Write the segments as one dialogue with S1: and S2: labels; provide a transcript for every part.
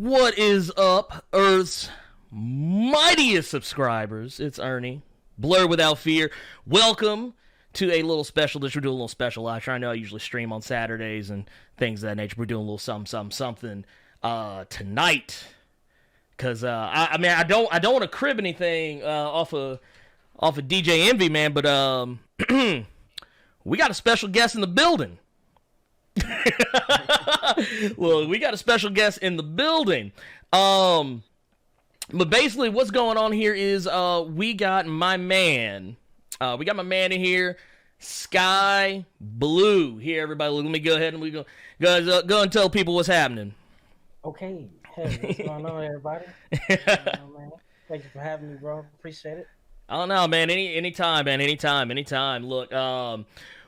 S1: What is up, Earth's mightiest subscribers? It's Ernie, Blerd without fear. Welcome to a little special. We're doing a little special live show. I know I usually stream on Saturdays and things of that nature. We're doing a little something tonight. Cause I mean I don't want to crib anything off of DJ Envy, man, but we got a special guest in the building. Well, we got a special guest in the building. But basically what's going on here is we got my man in here, SkyBlew. Here, everybody, let me go ahead and go and tell people what's happening.
S2: Okay. Hey, what's going on, everybody? Man. Thank you for having me, bro. Appreciate it.
S1: Oh no, man. Anytime, man. Anytime. Look,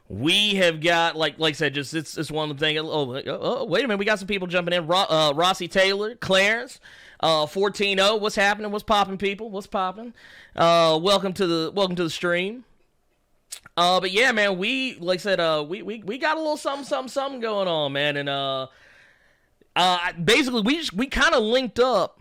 S1: we have got like I said, just it's one of the things. Oh, wait a minute, we got some people jumping in. Rossi Taylor, Clarence, 14-0. What's happening? What's popping, people? What's popping? Welcome to the stream. But yeah, man, we like I said, we got a little something going on, man, and basically we kind of linked up,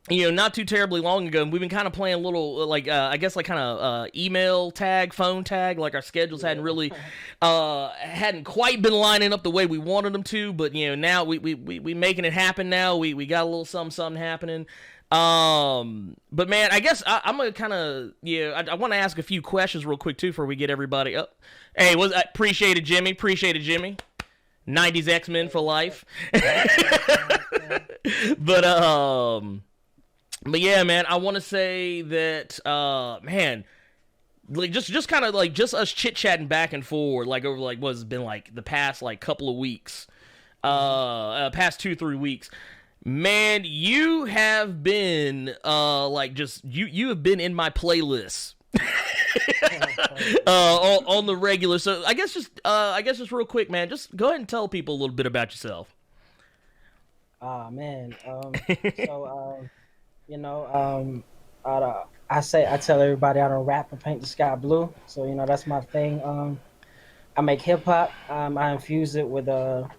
S1: not too terribly long ago. And we've been kind of playing a little, I guess, kind of email tag, phone tag. Like our schedules hadn't really, hadn't quite been lining up the way we wanted them to. But now we making it happen. Now we got a little something happening. But man, I guess I'm gonna kind of I want to ask a few questions real quick too before we get everybody up. Hey, appreciate it, Jimmy. 90s X-Men for life. But yeah, man, I want to say that, man, like just kind of like just us chit-chatting back and forth, like over like what's been like the past like couple of weeks, past 2-3 weeks. Man, you have been you have been in my playlist. On the regular. So I guess just real quick, man, just go ahead and tell people a little bit about yourself.
S2: Man. I tell everybody I don't rap and paint the sky blue. So that's my thing. I make hip hop. I infuse it with a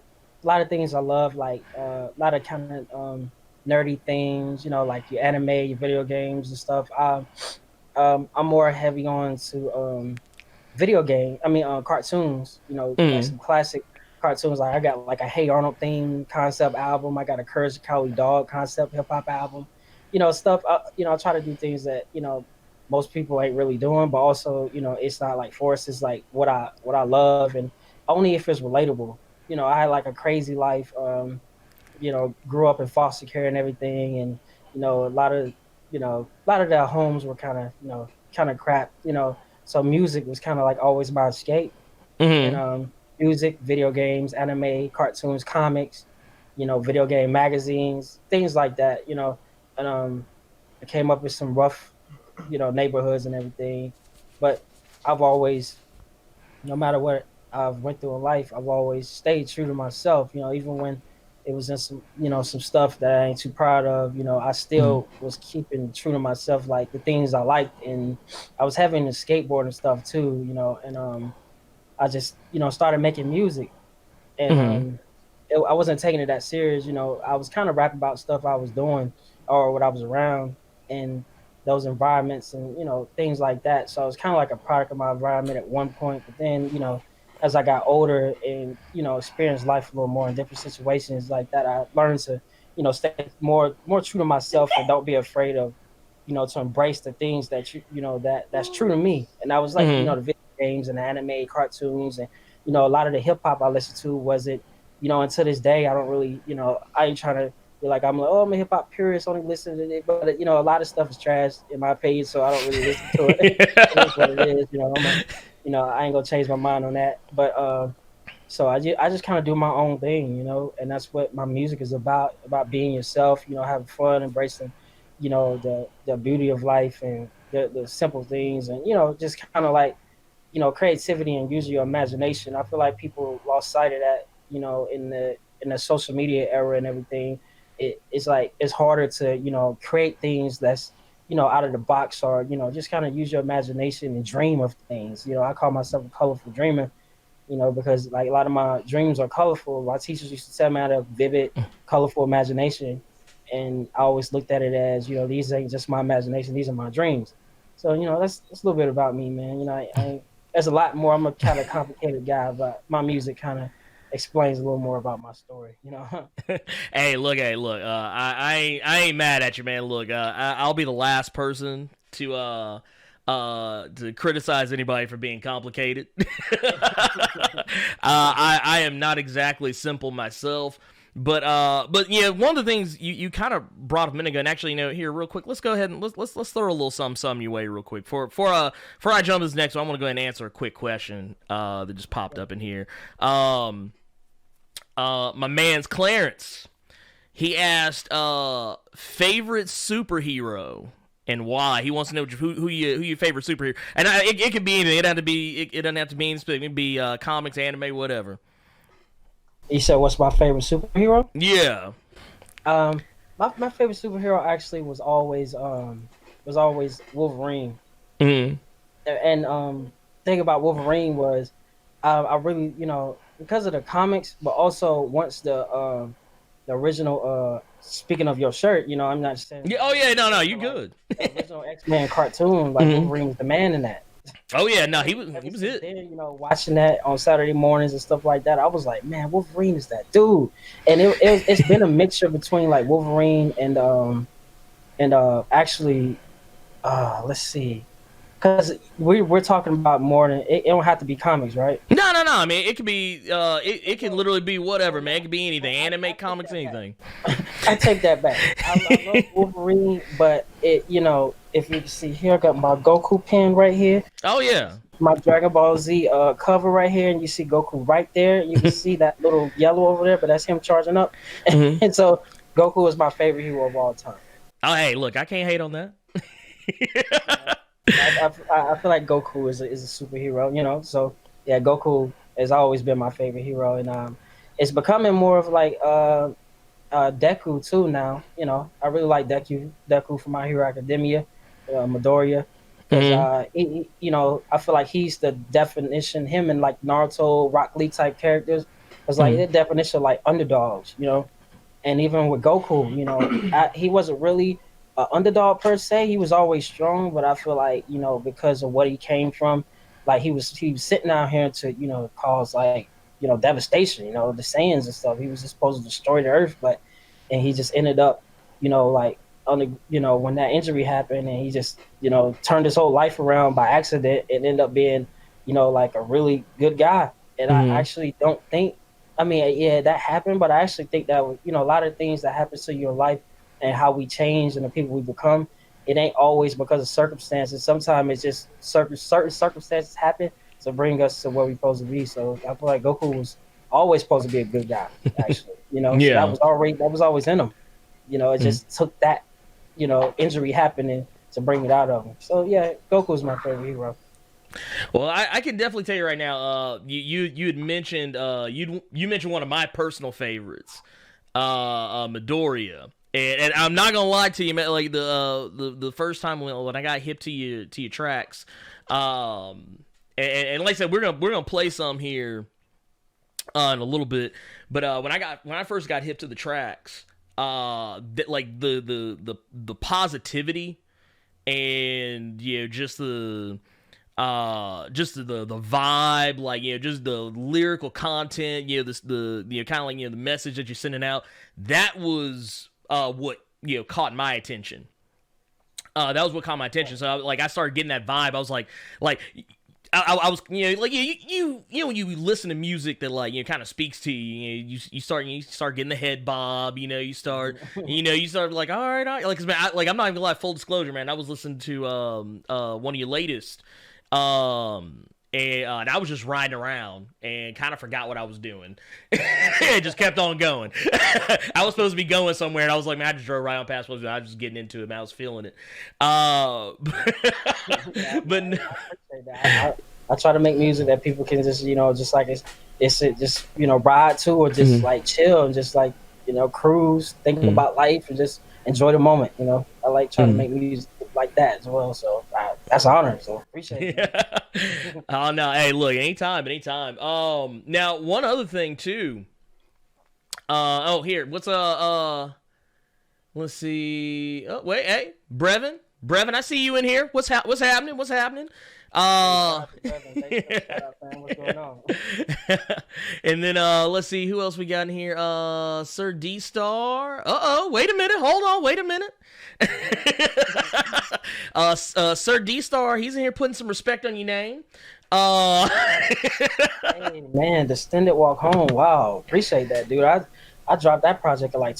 S2: lot of things I love, like a lot of kind of nerdy things. Like your anime, your video games and stuff. I'm more heavy on to cartoons, like some classic cartoons. Like I got like a Hey Arnold theme concept album. I got a Courage the Cowardly Dog concept hip hop album. Stuff. I try to do things that most people ain't really doing, but also it's not like forced. It's like what I love, and only if it's relatable. I had like a crazy life. Grew up in foster care and everything, and a lot of their homes were kind of crap. So music was kind of like always my escape.
S1: Mm-hmm.
S2: And music, video games, anime, cartoons, comics, video game magazines, things like that. And I came up with some rough, neighborhoods and everything. But I've always, no matter what I've went through in life, I've always stayed true to myself. Even when it was in some, some stuff that I ain't too proud of, I still was keeping true to myself, like the things I liked. And I was having a skateboard and stuff too, and I just, started making music. And I wasn't taking it that serious. I was kind of rapping about stuff I was doing or what I was around in those environments and, things like that. So I was kind of like a product of my environment at one point. But then, as I got older and, experienced life a little more in different situations like that, I learned to, stay more true to myself and don't be afraid of, to embrace the things that that's true to me. And I was like, the video games and the anime, cartoons, and, a lot of the hip hop I listened to wasn't, until this day, I don't really, I ain't trying to be like, I'm a hip hop purist, only listen to it. But, a lot of stuff is trash in my page, so I don't really listen to it. That's what it is, I ain't gonna change my mind on that. But so I just kind of do my own thing, and that's what my music is about being yourself, having fun, embracing, the beauty of life and the simple things, and just kind of like, creativity and using your imagination. I feel like people lost sight of that, in the social media era and everything. It's like it's harder to create things that's out of the box, or just kind of use your imagination and dream of things. I call myself a colorful dreamer, because like a lot of my dreams are colorful. My teachers used to tell me I had a vivid, colorful imagination, and I always looked at it as, these ain't just my imagination, these are my dreams. So, that's a little bit about me, man. There's a lot more. I'm a kind of complicated guy, but my music kind of explains a little more about my story,
S1: Hey, look. I ain't mad at you, man. Look, I'll be the last person to criticize anybody for being complicated. I am not exactly simple myself. But yeah, one of the things you kind of brought up a minute ago, and actually, here real quick, let's go ahead and let's throw a little something your way real quick. Before I jump to this next one, I want to go ahead and answer a quick question that just popped up in here. My man's Clarence, he asked favorite superhero and why. He wants to know who your favorite superhero, and it could be anything. It doesn't have to be anything. It can be comics, anime, whatever.
S2: You said, what's my favorite superhero?
S1: Yeah.
S2: My favorite superhero actually was always Wolverine.
S1: Mm-hmm.
S2: And thing about Wolverine was, I really, because of the comics, but also once the original. Speaking of your shirt, I'm not saying.
S1: Yeah. Oh yeah. No. You good.
S2: The original X-Men cartoon, like Wolverine was the man in that.
S1: Oh yeah, no, he was it.
S2: Then, watching that on Saturday mornings and stuff like that, I was like, man, Wolverine is that dude. And it's been a mixture between like Wolverine and actually, let's see, because we're talking about more than it don't have to be comics, right?
S1: No. I mean, it could be it can literally be whatever, man. It could be anything, anime, comics, anything.
S2: I take that back. I love Wolverine, but if you see here, I got my Goku pen right here.
S1: Oh yeah.
S2: My Dragon Ball Z cover right here, and you see Goku right there. You can see that little yellow over there, but that's him charging up. Mm-hmm. And so Goku is my favorite hero of all time.
S1: Oh hey, look, I can't hate on that.
S2: I feel like Goku is a superhero, So yeah, Goku has always been my favorite hero, and it's becoming more of like Deku too now. I really like Deku from My Hero Academia, Midoriya. I feel like he's the definition. Him and like Naruto, Rock Lee type characters was like the definition of like underdogs. And even with Goku, he wasn't really an underdog per se. He was always strong, but I feel like because of what he came from, like he was sitting out here to cause like devastation. The Saiyans and stuff. He was just supposed to destroy the earth, and he just ended up like on the when that injury happened, and he just turned his whole life around by accident and ended up being like a really good guy. And I actually don't think, that happened, but I actually think that a lot of things that happen to your life and how we change and the people we become, it ain't always because of circumstances. Sometimes it's just certain circumstances happen to bring us to where we're supposed to be. So I feel like Goku was always supposed to be a good guy, actually.
S1: Yeah.
S2: So that was always in him. It just took that, injury happening to bring it out of him. So yeah, Goku is my favorite hero.
S1: Well, I can definitely tell you right now. You had mentioned you mentioned one of my personal favorites, Midoriya, and I'm not gonna lie to you, man. Like the first time when I got hip to your tracks, and like I said, we're gonna play some here in a little bit. But when I first got hip to the tracks, like the positivity and just the vibe, like just the lyrical content, the kind of like the message that you're sending out, that was what caught my attention. That was what caught my attention. So I started getting that vibe. I was like I was when you listen to music that kind of speaks to you, you start getting the head bob, you start like all right, like, 'cause, man, I'm not even gonna lie, full disclosure, man, I was listening to one of your latest, and I was just riding around and kind of forgot what I was doing. It just kept on going. I was supposed to be going somewhere, and I was like, man, I just drove right on past. I was just getting into it, man. I was feeling it. But no.
S2: I try to make music that people can just, just like it's just ride to, or just like chill and just like cruise, thinking about life and just enjoy the moment. I like trying to make music like that as well. So that's an honor. So appreciate it.
S1: Oh no, hey, look, anytime. Now one other thing too. Here, what's Let's see. Oh, wait, hey, Brevin, I see you in here. What's happening? What's happening?
S2: Shout out, fam. What's going on?
S1: And then let's see who else we got in here. Sir D Star. Wait a minute. Hold on. Wait a minute. Sir D Star, he's in here putting some respect on your name.
S2: Hey, man, the Extended Walk Home. Wow, appreciate that, dude. I dropped that project in like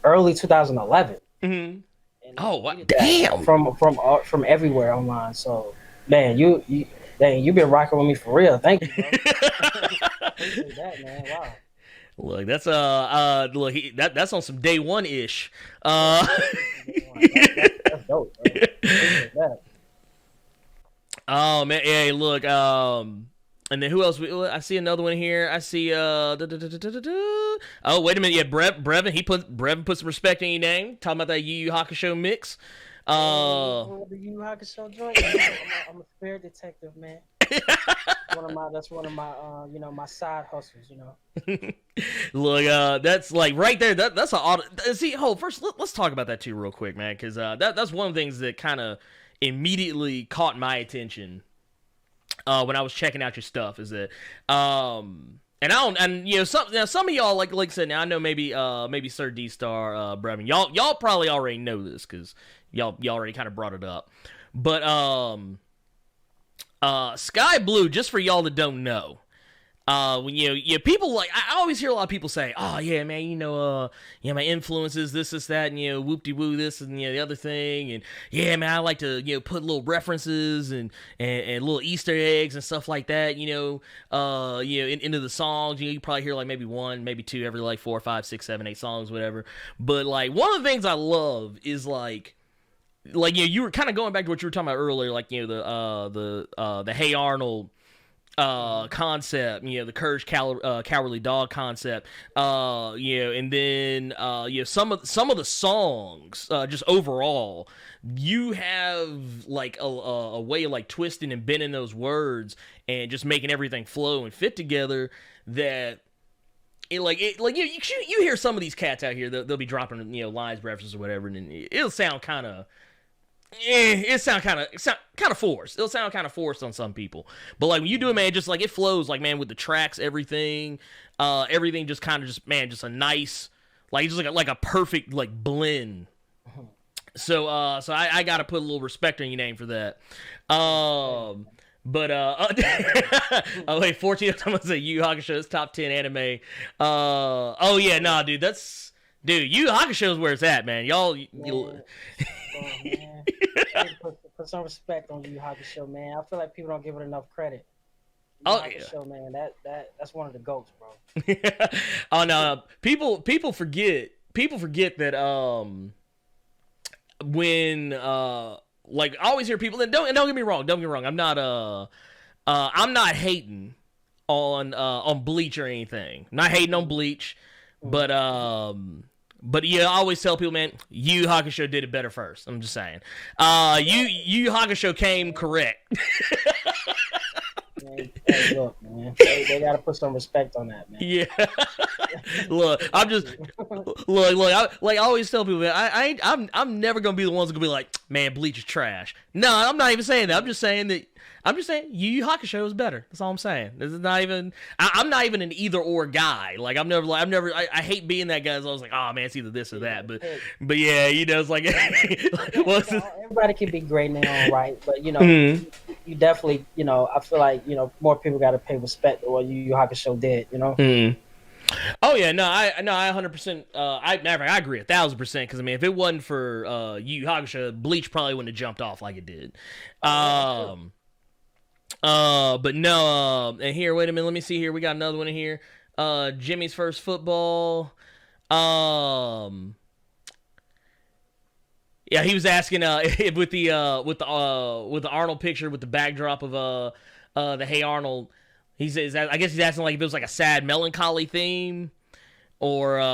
S2: early 2011.
S1: Mm-hmm. Oh, what?
S2: Damn! From everywhere online. So, man, you've been rocking with me for real. Thank you, bro. Appreciate that, man. Wow.
S1: Look, that's that's on some day one ish.
S2: That's dope, bro. Appreciate that.
S1: Oh man, hey, look, and then who else? I see another one here. I see oh, wait a minute, yeah, Brevin put some respect in your name. Talking about that Yu Yu Hakusho mix.
S2: The Yu Yu Hakusho joint. I'm a fear detective, man. That's one of my my side hustles, you know.
S1: Look, that's like right there. That's an auto. See, first let's talk about that too real quick, man, because that's one of the things that kind of immediately caught my attention when I was checking out your stuff. Is that some of y'all like I said, now I know maybe Sir D Star, Brevin, y'all probably already know this because y'all already kind of brought it up, but SkyBlew, just for y'all that don't know, when people like, I always hear a lot of people say, oh yeah, man, my influences, this, that, and whoop-de-woo, this and the other thing, and yeah, man, I like to put little references and little Easter eggs and stuff like that, into the songs. You probably hear like maybe one, maybe two every like 4, 5, 6, 7, 8 songs, whatever. But like one of the things I love is like you were kind of going back to what you were talking about earlier, like the Hey Arnold concept, the Courage Cowardly Dog concept, and then some of the songs, just overall, you have like a way of like twisting and bending those words and just making everything flow and fit together that you hear some of these cats out here, they'll be dropping lines, references or whatever, and it'll sound kind of forced. It'll sound kind of forced on some people. But like when you do it, man, just like it flows, like, man, with the tracks, everything just kind of just a nice, like just like a perfect like blend. So I gotta put a little respect on your name for that. But oh wait, 14 times a Yu Yu Hakusho is top 10 anime. Oh yeah, nah, dude, Yu Yu Hakusho is where it's at, man. Man.
S2: Put some respect on Yu Yu Hakusho, man. I feel like people don't give it enough credit.
S1: Yu Yu
S2: Hakusho, man, that's one of the goats, bro.
S1: Oh no, people forget that when like I always hear people, and don't get me wrong, I'm not hating on Bleach or anything. I'm not hating on Bleach, but yeah, I always tell people, man, Yu Yu Hakusho did it better first. I'm just saying. Yu Yu Hakusho came correct.
S2: Hey, look, man. They gotta put some respect on that, man.
S1: Yeah. Look, I always tell people, man, I'm never gonna be the ones that gonna be like, man, Bleach is trash. No, I'm not even saying that. I'm just saying Yu Yu Hakusho is better. That's all I'm saying. This is not even. I'm not even an either or guy. Like I hate being that guy. So I was like, oh man, it's either this or that. But yeah, it's like.
S2: Everybody can be great in their own right, but you definitely, I feel like more people got to pay respect to what Yu Yu Hakusho did.
S1: Oh yeah, no, I 100%. I agree 1,000%. Because I mean, if it wasn't for Yu Yu Hakusho, Bleach probably wouldn't have jumped off like it did. But no, and here, wait a minute, let me see here. We got another one in here. Jimmy's First Football. Yeah, he was asking with the Arnold picture with the backdrop of the Hey Arnold. He says, I guess he's asking like if it was like a sad melancholy theme or
S2: did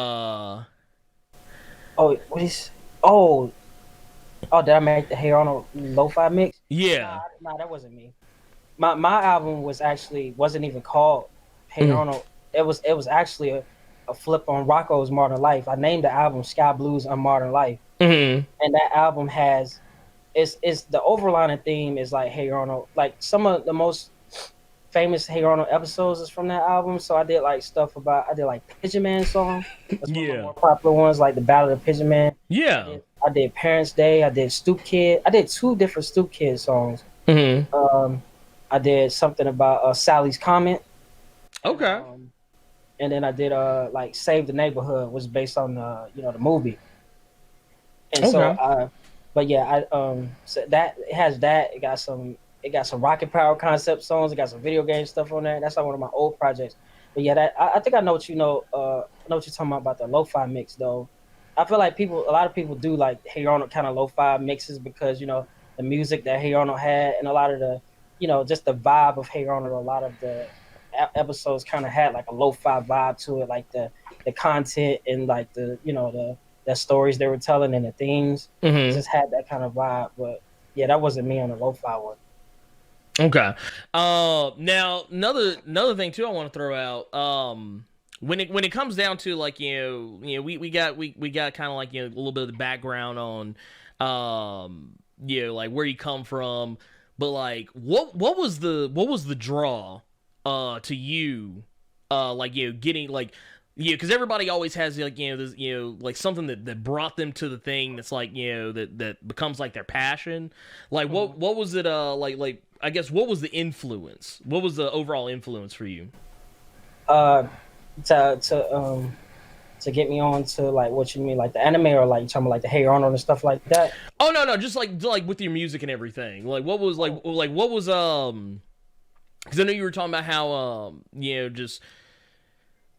S2: I make the Hey Arnold lo-fi mix?
S1: Yeah.
S2: Nah, that wasn't me. My album wasn't even called Hey Arnold. It was actually a flip on Rocco's Modern Life. I named the album SkyBlew's Unmodern Life,
S1: Mm-hmm.
S2: and that album has it's the overlining theme is like Hey Arnold. Like some of the most famous Hey Arnold episodes is from that album. So I did like stuff about I did like Pigeon Man song. That's one of the more popular ones, like the Battle of the Pigeon Man.
S1: Yeah.
S2: I did Parents' Day. I did Stoop Kid. I did 2 different Stoop Kid songs.
S1: Mm-hmm.
S2: I did something about Sally's Comment.
S1: Okay.
S2: And then I did like Save the Neighborhood, was based on the movie. And so but yeah, so that it has that. It got some Rocket Power concept songs. It got some video game stuff on there. That's like one of my old projects. But yeah, that I think I know what you know. I know what you're talking about the lo-fi mix though. I feel like a lot of people do like Hey Arnold kind of lo-fi mixes because the music that Hey Arnold had and a lot of the just the vibe of Hey Arnold. A lot of the episodes kind of had like a lo-fi vibe to it, like the content and like the the stories they were telling and the themes. Just had that kind of vibe. But yeah, that wasn't me on the lo-fi one.
S1: Okay. Now another thing too I want to throw out. When it comes down to like we got kind of like a little bit of the background on like where you come from, but like what was the draw to you like getting like because everybody always has like this like something that brought them to the thing that's like that becomes like their passion. Like what was it like I guess what was the influence? What was the overall influence for you?
S2: To get me on to like what you mean, like the anime, or like you talking about like the Hey Arnold and stuff like that?
S1: Oh no, just like with your music and everything. Like what was like what was because I know you were talking about how just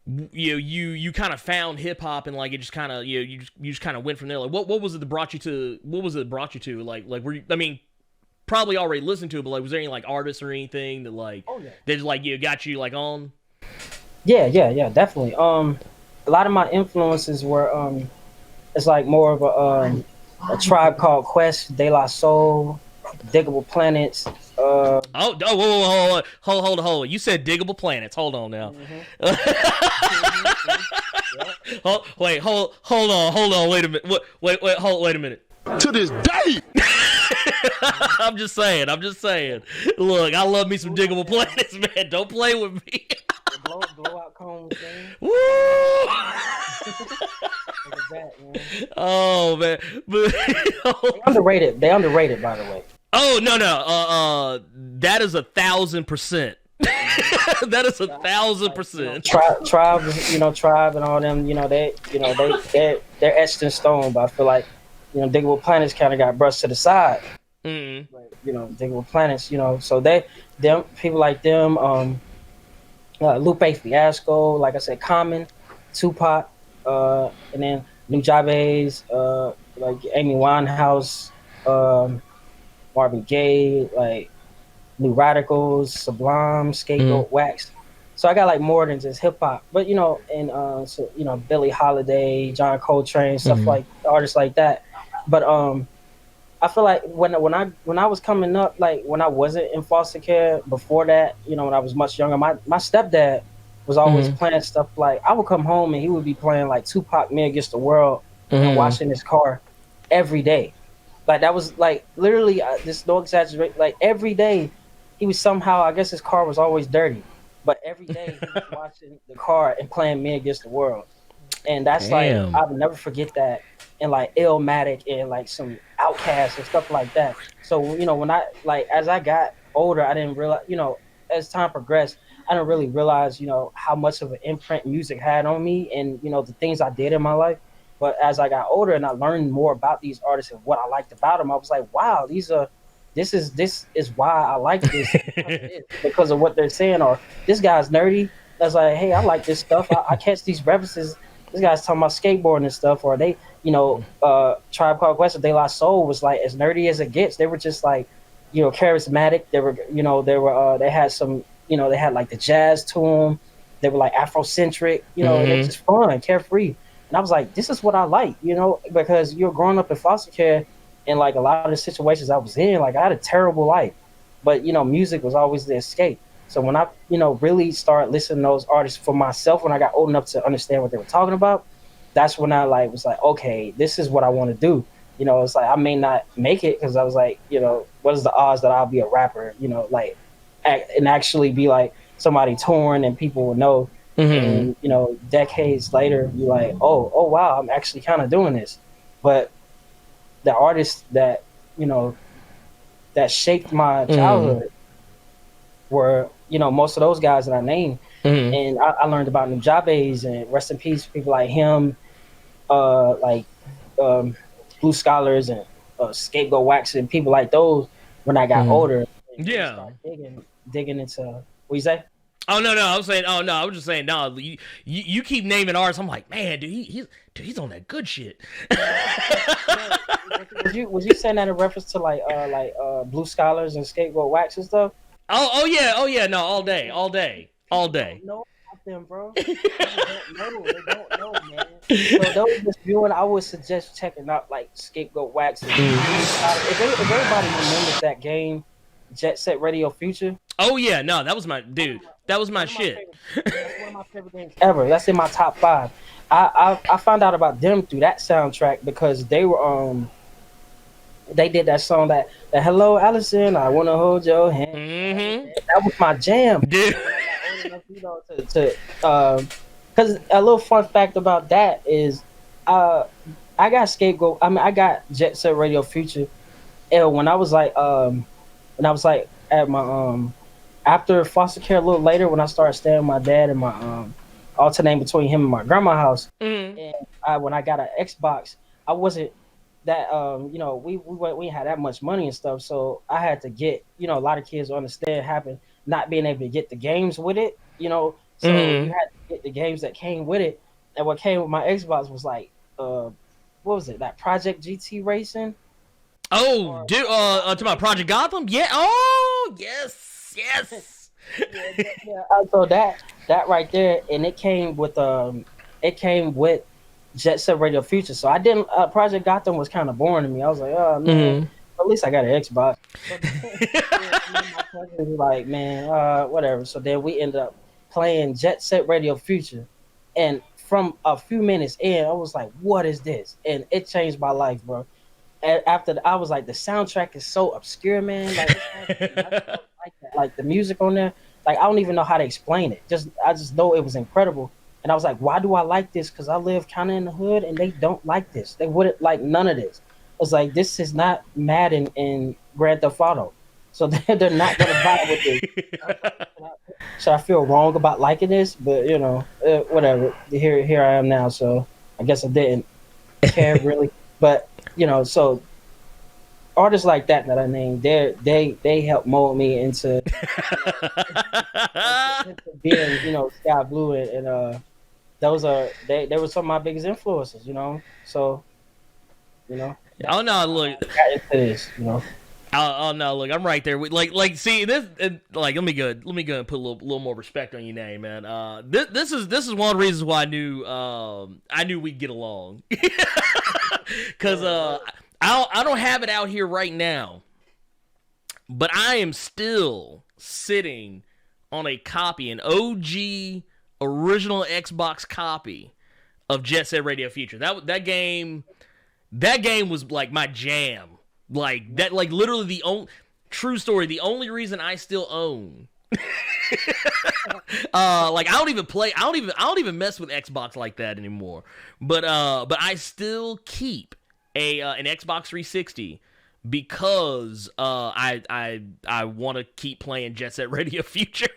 S1: you kind of found hip hop and like it just kind of you just kind of went from there. Like what was it that brought you to like were you, I mean, probably already listened to it, but like was there any like artists or anything that like that just like got you like on?
S2: Yeah, definitely. A lot of my influences were it's like more of a Tribe Called Quest, De La Soul, Diggable Planets.
S1: Whoa, hold on. You said Diggable Planets. Hold on now. Wait, hold on. Wait a minute. Wait a minute.
S3: To this day.
S1: I'm just saying. Look, I love me some Diggable Planets, man. Don't play with me.
S2: Blowout cones, man.
S1: Woo! Oh man, but
S2: They underrated, by the way.
S1: Oh no. That is 1,000%. That is 1,000%.
S2: Tribe and all them. They're etched in stone. But I feel like Diggable Planets kind of got brushed to the side.
S1: Mm-hmm.
S2: Like, Diggable Planets. So them people like them. Lupe Fiasco, like I said, Common, Tupac, and then Nujabes, like Amy Winehouse, Marvin Gaye, like New Radicals, Sublime, Scapegoat, Wax. So I got like more than just hip hop, but and Billie Holiday, John Coltrane, stuff like artists like that. But I feel like when I was coming up, like when I wasn't in foster care before that, when I was much younger, my stepdad was always playing stuff like I would come home and he would be playing like Tupac, Me Against the World, and washing his car every day. Like that was like literally this no exaggeration. Like every day, he was somehow, I guess his car was always dirty, but every day he was washing the car and playing Me Against the World, and that's like I'll never forget that. And like Illmatic and like some Outkast and stuff like that. So when I as I got older, I didn't realize as time progressed, I didn't really realize how much of an imprint music had on me and the things I did in my life. But as I got older and I learned more about these artists and what I liked about them, I was like, wow, this is why I like this because of what they're saying. Or this guy's nerdy. That's like, hey, I like this stuff. I catch these references. This guy's talking about skateboarding and stuff. Or they. Tribe Called Quest, De La Soul was like as nerdy as it gets. They were just like, charismatic. They were, they had some, they had like the jazz to them. They were like Afrocentric, they were just fun, carefree. And I was like, this is what I like, because you're growing up in foster care and like a lot of the situations I was in, like I had a terrible life, but music was always the escape. So when I, really started listening to those artists for myself, when I got old enough to understand what they were talking about, that's when I was like, okay, this is what I want to do. It's like I may not make it because I was like, what is the odds that I'll be a rapper? Like, and actually be like somebody touring and people will know.
S1: Mm-hmm.
S2: And decades later, you're like, oh wow, I'm actually kind of doing this. But the artists that that shaped my childhood were most of those guys that I named. And I learned about Nujabes and rest in peace people like him, like Blue Scholars and Scapegoat Wax and people like those when I got older. And
S1: Yeah.
S2: digging into what you say?
S1: Oh no, I was saying. Oh no, I was just saying. No, you keep naming artists. I'm like, man, dude, he's on that good shit.
S2: Was you saying that in reference to like Blue Scholars and Scapegoat Wax and stuff?
S1: Oh yeah. No, all day.
S2: No, about them, bro. They don't know, man. So those just viewing, I would suggest checking out like Scapegoat Wax. And if everybody remembers that game, Jet Set Radio Future.
S1: Oh yeah, no, that was my dude. That was my shit.
S2: That's one of my favorite games ever. That's in my top 5. I found out about them through that soundtrack because they were they did that song that Hello Allison, I wanna hold your hand.
S1: Mm-hmm.
S2: That was my jam,
S1: dude.
S2: Because a little fun fact about that is, I got Scapegoat. I got Jet Set Radio Future, and when I was like at my after foster care a little later, when I started staying with my dad and my alternating between him and my grandma's house, and when I got an Xbox, I wasn't that we had that much money and stuff, so I had to get a lot of kids understand not being able to get the games with it, so you had to get the games that came with it, and what came with my Xbox was like what was it, that Project GT Racing?
S1: Oh, dude, to my Project Gotham? Yeah. Oh, yes.
S2: Yeah. So that right there, and it came with Jet Set Radio Future. So I didn't. Project Gotham was kind of boring to me. I was like, oh man, at least I got an Xbox. My cousin was like, man, whatever. So then we ended up playing Jet Set Radio Future, and from a few minutes in, I was like, what is this? And it changed my life, bro. And after I was like, the soundtrack is so obscure, man. Like the music on there, like I don't even know how to explain it. I just know it was incredible. And I was like, why do I like this? Because I live kind of in the hood, and they don't like this. They wouldn't like none of this. I was like, this is not Madden and Grand Theft Auto, so they're not gonna vibe with this. So I feel wrong about liking this, but whatever. Here I am now, so I guess I didn't care really. But so artists like that I named, they help mold me into, into being SkyBlew, and those they were some of my biggest influences, so
S1: Oh no, look.
S2: Got into this,
S1: Oh no, look, I'm right there. Like, see this. Like, let me go and put a little more respect on your name, man. This is one of the reasons why I knew we'd get along, because I don't have it out here right now, but I am still sitting on a copy, an OG original Xbox copy of Jet Set Radio Future. That game was like my jam. Like that, like literally the only true story. The only reason I still own, like I don't even mess with Xbox like that anymore. But I still keep an Xbox 360 because I want to keep playing Jet Set Radio Future.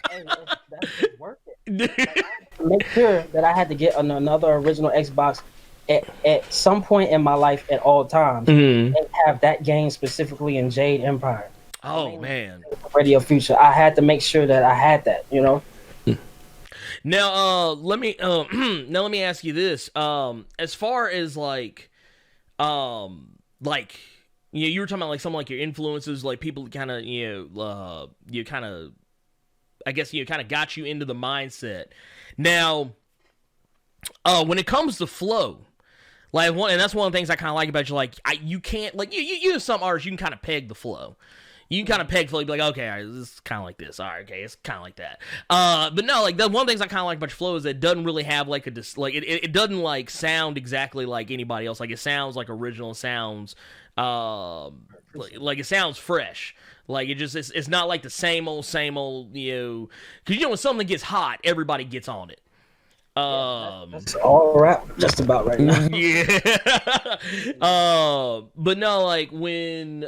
S2: That's worth it. Like, make sure that I had to get another original Xbox at some point in my life at all times, and have that game specifically in Jade Empire.
S1: Oh man,
S2: Radio Future. I had to make sure that I had that.
S1: Now, let me ask you this. As far as like you were talking about like some like your influences, like people kind of I guess kind of got you into the mindset. Now, when it comes to flow. And that's one of the things I kind of like about you. Like, you can't, like, you have some artists, you can kind of peg the flow. you can kind of peg flow. You'd be like, okay, all right, this is kind of like this. All right, okay, it's kind of like that. But no, like the one thing I kind of like about your flow is that it doesn't really have like it doesn't like sound exactly like anybody else. Like it sounds like original. Sounds like it sounds fresh. Like it's not like the same old, because when something gets hot, everybody gets on it.
S2: That's all rap just about right now.
S1: Yeah. But no, like when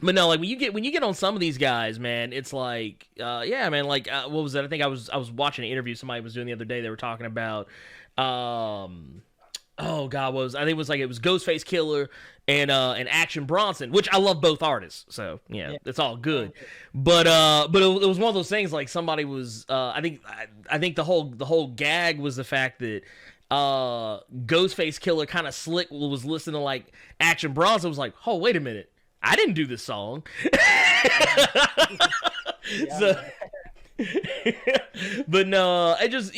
S1: you get on some of these guys, man, it's like yeah, man, like what was that? I think I was watching an interview somebody was doing the other day. They were talking about oh god, I think it was Ghostface Killer and Action Bronson, which I love both artists, so yeah, it's all good. But it was one of those things like somebody was I think the whole gag was the fact that Ghostface Killer kind of slick was listening to like Action Bronson, was like, oh wait a minute, I didn't do this song. So but no, it's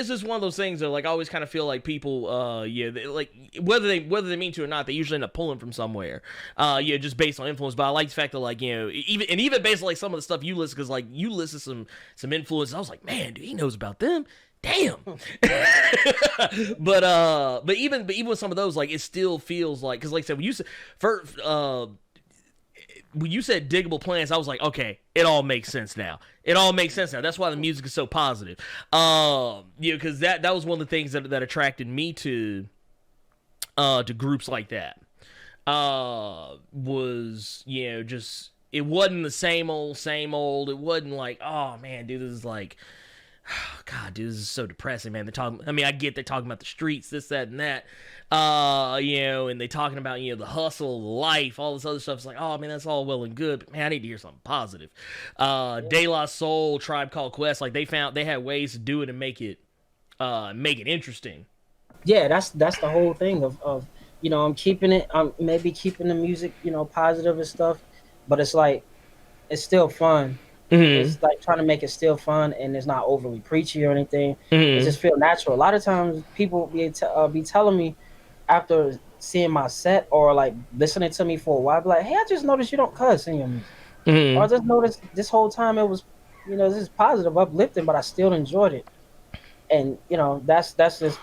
S1: just one of those things that like I always kind of feel like people like whether they mean to or not, they usually end up pulling from somewhere just based on influence. But I like the fact that like even based on like some of the stuff you listen, because like you listen some influence, I was like, man, dude, he knows about them. Damn. but even with some of those, like it still feels like, because like I said, when you said Diggable Plants, I was like, okay, it all makes sense now. That's why the music is so positive. Because that was one of the things that attracted me to groups like that. Was just it wasn't the same old. It wasn't like, oh man, dude, this is like, God, dude, this is so depressing, man. I get they're talking about the streets, this, that, and that. And they talking about, the hustle, the life, all this other stuff. It's like, oh man, that's all well and good, but man, I need to hear something positive. De La Soul, Tribe Called Quest, like they had ways to do it and make it interesting.
S2: Yeah, that's the whole thing of I'm maybe keeping the music, positive and stuff, but it's like, it's still fun. Mm-hmm. It's like trying to make it still fun, and it's not overly preachy or anything. Mm-hmm. It just feel natural. A lot of times people be telling me after seeing my set or like listening to me for a while, be like, hey, I just noticed you don't cuss in your music. Mm-hmm. Or I just noticed this whole time it was, this is positive, uplifting, but I still enjoyed it. And, that's just,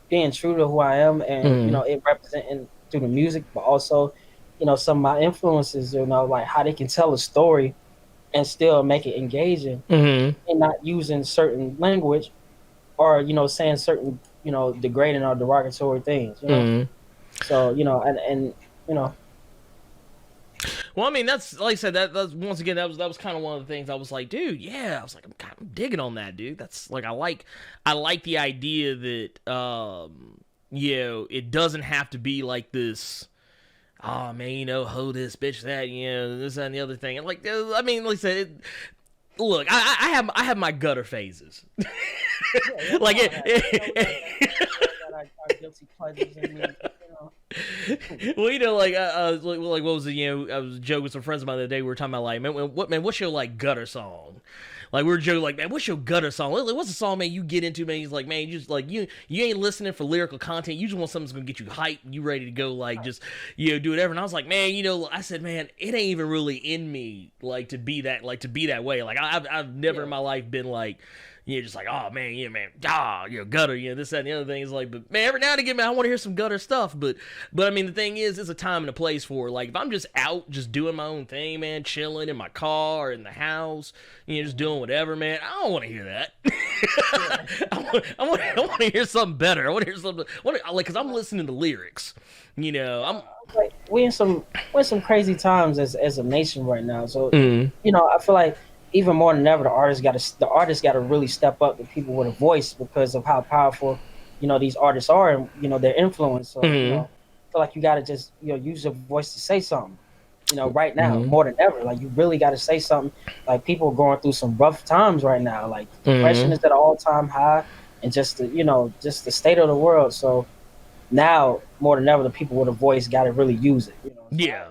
S2: being true to who I am, and, it representing through the music, but also, some of my influences, like how they can tell a story and still make it engaging, and not using certain language or, saying certain, degrading or derogatory things, So, and
S1: well, I mean, that's like I said. That's once again, that was kind of one of the things I was like, dude, yeah. I was like, I'm digging on that, dude. That's like, I like the idea that, it doesn't have to be like this. Oh man, ho this bitch that, this that, and the other thing. And like, I mean, like I said, look, I have my gutter phases. Like
S2: guilty pleasures in me,
S1: Well, like what was it? I was joking with some friends of mine the other day. We were talking about like, man, what's your like gutter song? Like we were joking, like, man, what's your gutter song? What's the song, man, you get into, man? He's like, man, you just like you ain't listening for lyrical content. You just want something that's gonna get you hyped, you ready to go, like just do whatever. And I was like, man, I said, man, it ain't even really in me like to be that way. Like I've never in my life been like, just like, oh man, man, gutter, this, that, and the other thing is like, but man, every now and again, man, I want to hear some gutter stuff, but I mean, the thing is, it's a time and a place for it. Like, if I'm just out, just doing my own thing, man, chilling in my car, in the house, just doing whatever, man, I don't want to hear that. I want to hear something better. I want to hear something, because I'm listening to lyrics, I'm
S2: like, we're in some crazy times as a nation right now, so I feel like even more than ever, the artists got to really step up to people with a voice because of how powerful, these artists are, and their influence. So, I feel like you got to just use your voice to say something. Right now more than ever, like you really got to say something. Like people are going through some rough times right now. Like depression is at an all-time high, and just the state of the world. So now more than ever, the people with a voice got to really use it. So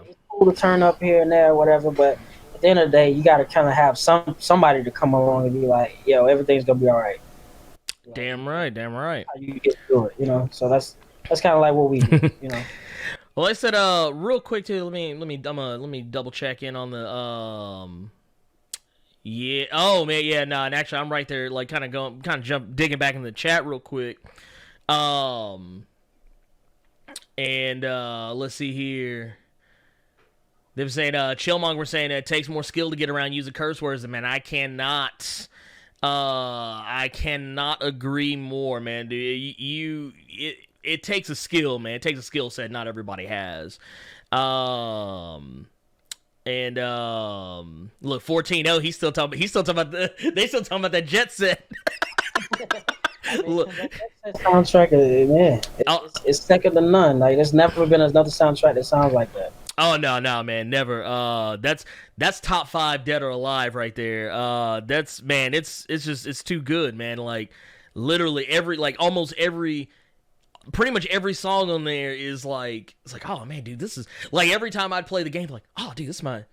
S2: it's cool to turn up here and there, or whatever, but at the end of the day, you got to kind of have somebody to come along and be like, everything's gonna be all right.
S1: Damn right.
S2: How you get through it, So that's kind of like what we do,
S1: Well, Well, I said real quick too. Let me double check in on the yeah. Oh man, yeah. No, and actually, I'm right there. Like, kind of digging back in the chat real quick. And let's see here. They were saying, Chillmonger was saying it takes more skill to get around using curse words. And man, I cannot agree more, man. Dude, it takes a skill, man. It takes a skill set not everybody has. And look, 14-0, he's still talking about they still talking about that jet set.
S2: Look, that soundtrack, man, it's second to none. Like, there's never been another soundtrack that sounds like that.
S1: Oh no, man, never. That's top 5 dead or alive right there. That's, man, it's too good, man. Like, literally pretty much every song on there is like, it's like, oh man, dude, this is like, every time I'd play the game, like, oh dude, this is my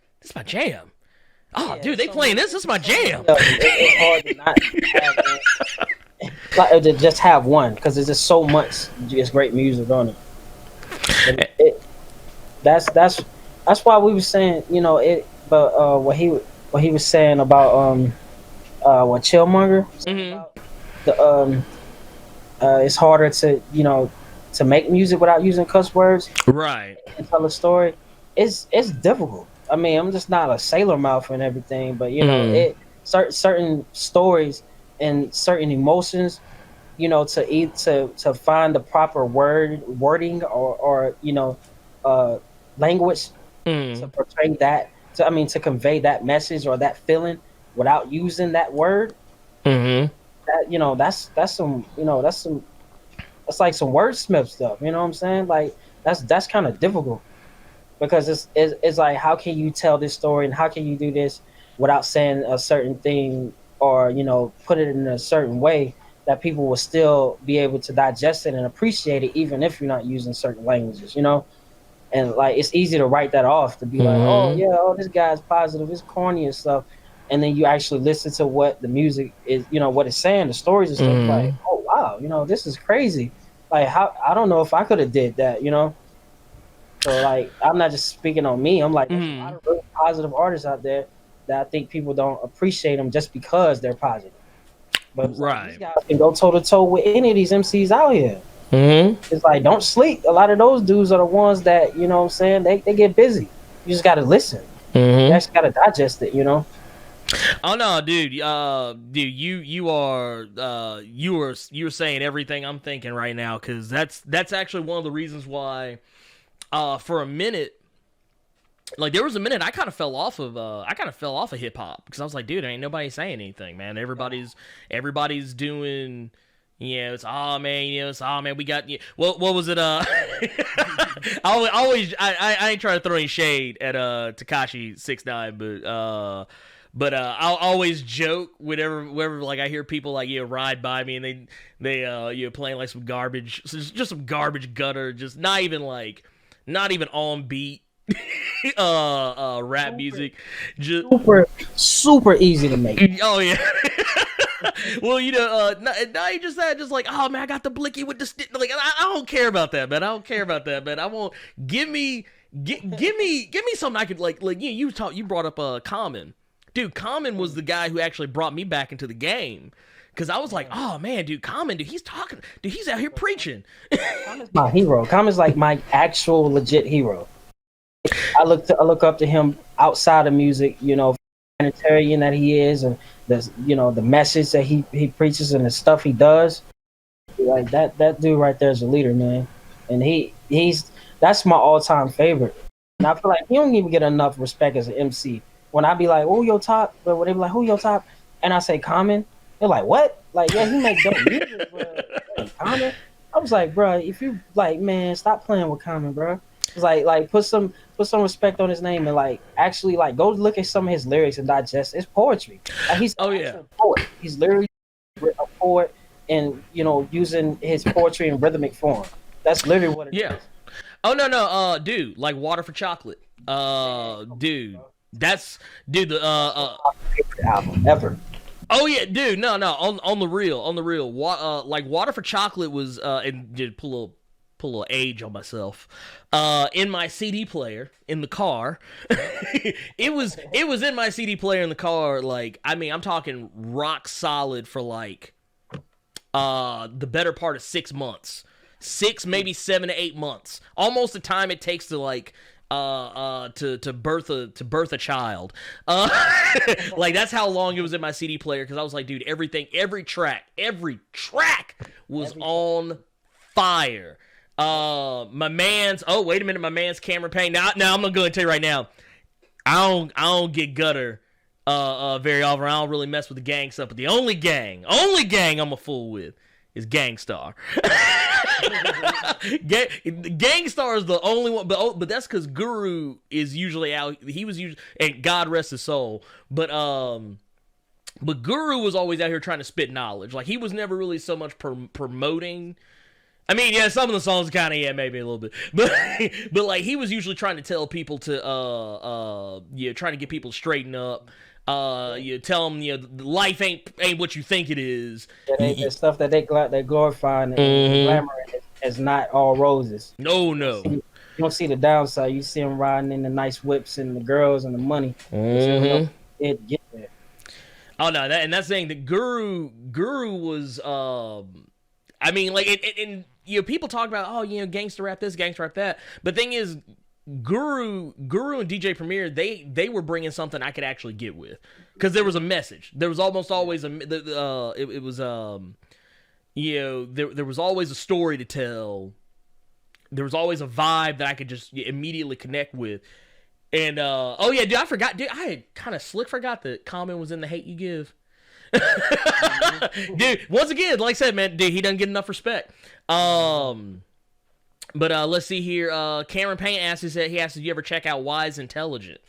S1: jam. Oh yeah, dude, they playing this is my jam.
S2: It's hard to not have like, to just have one, because there's just so much just great music on it. That's why we were saying, you know, it. But what he was saying about what Chillmonger about the it's harder to, you know, to make music without using cuss words,
S1: right,
S2: and tell a story. It's difficult. I mean, I'm just not a sailor mouth and everything, but you know, certain stories and certain emotions, you know, to find the proper wording or you know, language to portray that, to convey that message or that feeling without using that word. That, you know, that's like some wordsmith stuff. You know what I'm saying? Like, that's kind of difficult, because it's like, how can you tell this story and how can you do this without saying a certain thing, or, you know, put it in a certain way that people will still be able to digest it and appreciate it, even if you're not using certain languages, you know? And like, it's easy to write that off, to be like, oh yeah, oh, this guy's positive, it's corny and stuff. And then you actually listen to what the music is, you know, what it's saying, the stories and stuff, like, oh wow, you know, this is crazy. Like, how, I don't know if I could have did that, you know? So like, I'm not just speaking on me. I'm like, there's a lot of really positive artists out there that I think people don't appreciate them just because they're positive. But like, these guys can go toe to toe with any of these MCs out here. It's like, don't sleep. A lot of those dudes are the ones that, you know what I'm saying, they get busy. You just got to listen. You just got to digest it, you know?
S1: Oh no, dude. You were saying everything I'm thinking right now, because that's actually one of the reasons why, for a minute, like, there was a minute I kind of fell off of hip hop, because I was like, dude, ain't nobody saying anything, man. Everybody's doing, yeah, it's, oh man, you know, it's, oh man, we got, yeah. What was it? I ain't trying to throw any shade at Tekashi 6ix9ine, but I'll always joke whenever like I hear people like, you know, ride by me and they you know, playing like some garbage, just some garbage gutter, just not even on beat rap music, just
S2: super easy to make.
S1: Oh yeah. Well, you know, now you just like, oh man, I got the blicky with the stick. Like, I don't care about that, man. I won't. Give me something I could like you brought up Common. Dude, Common was the guy who actually brought me back into the game. Because I was like, oh man, dude, Common, dude, he's talking, dude, he's out here preaching.
S2: Common's my hero. Common's like my actual legit hero. I look up to him outside of music, you know, humanitarian that he is, and the, you know, the message that he preaches and the stuff he does. Like, that dude right there is a leader, man. And that's my all-time favorite. And I feel like he don't even get enough respect as an MC. When I be like, "Oh, your top," but when they be like, "Who your top?" and I say Common, they're like, "What?" Like, yeah, he makes dope music, bro. Like, Common. I was like, bro, if you like, man, stop playing with Common, bro. It's like put some respect on his name, and like, actually, like, go look at some of his lyrics and digest. It's poetry. Like, he's a poet. He's literally a poet, and, you know, using his poetry in rhythmic form. That's literally what it is.
S1: Oh no, dude, like Water for Chocolate. Dude. That's, dude, the
S2: album ever.
S1: Oh yeah, dude, no, on the real, like Water for Chocolate was and did pull put a little age on myself. In my CD player in the car, it was in my CD player in the car. Like, I mean, I'm talking rock solid for like the better part of 6 months, 6 maybe 7 to 8 months, almost the time it takes to like to birth a child. Like, that's how long it was in my CD player, because I was like, dude, every track was on fire. My man's Camera Pain. Now I'm gonna go and tell you right now, I don't get gutter very often. I don't really mess with the gang stuff, but the only gang I'm a fool with is Gangstar. Gangstar is the only one, but that's because Guru is usually out. He was usually, and God rest his soul, but Guru was always out here trying to spit knowledge. Like, he was never really so much promoting. I mean, yeah, some of the songs kind of, yeah, maybe a little bit, but like, he was usually trying to tell people to trying to get people to straighten up. You tell them, life ain't what you think it is.
S2: Yeah, the stuff that they glorify and glamour is not all roses.
S1: No.
S2: You don't see the downside. You see them riding in the nice whips and the girls and the money.
S1: Mm-hmm.
S2: It get there.
S1: Oh no, that's saying that Guru was. I mean, like, and people talk about, gangster rap this, gangster rap that. But thing is, Guru and DJ Premier, they were bringing something I could actually get with, because there was a message. There was almost always there was always a story to tell. There was always a vibe that I could just immediately connect with. And dude, I forgot. Dude, I had kind of forgot that Common was in The Hate You Give. Dude, once again, like I said, man, dude, he doesn't get enough respect. But let's see here. Cameron Payne asks, he asked, did you ever check out Wise Intelligent?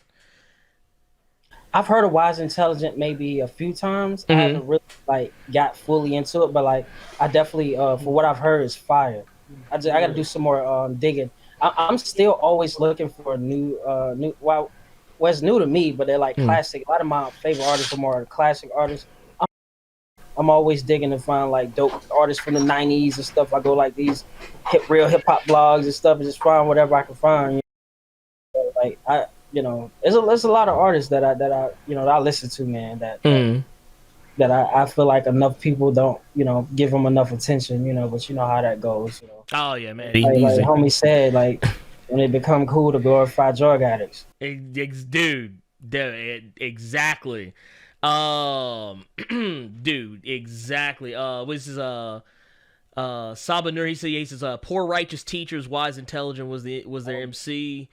S2: I've heard of Wise Intelligent maybe a few times. I haven't really got fully into it, but I definitely for what I've heard is fire. I got to do some more digging. I'm still always looking for new. Well, it's new to me, but they're like classic. A lot of my favorite artists are more classic artists. I'm always digging to find dope artists from the 90s and stuff. I go these real hip hop blogs and stuff, and just find whatever I can find. There's a lot of artists that I listen to, man. That I feel like enough people don't give them enough attention, but you know how that goes.
S1: Oh yeah, man.
S2: Like homie said, when it become cool to glorify drug addicts.
S1: Dude, exactly. Dude, exactly. This is Sabanur. He says poor righteous teachers, Wise Intelligent was their MC.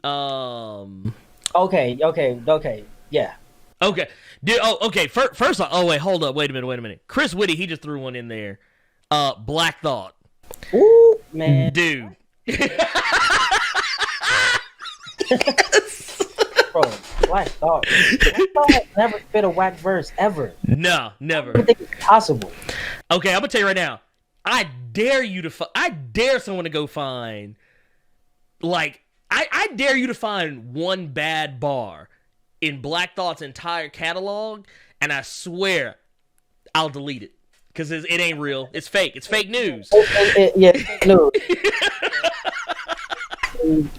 S2: Okay, yeah.
S1: Okay, dude. Oh, okay. First off, oh wait, hold up, wait a minute. Chris Whitty, he just threw one in there. Black Thought.
S2: Ooh, man,
S1: dude.
S2: Bro, Black Thought. Black Thought never fit a whack verse ever.
S1: No, never.
S2: I don't think it's possible.
S1: Okay, I'm gonna tell you right now. I dare someone to go find. I dare you to find one bad bar in Black Thought's entire catalog, and I swear I'll delete it because it ain't real. It's fake. It's fake news.
S2: Yeah, fake news.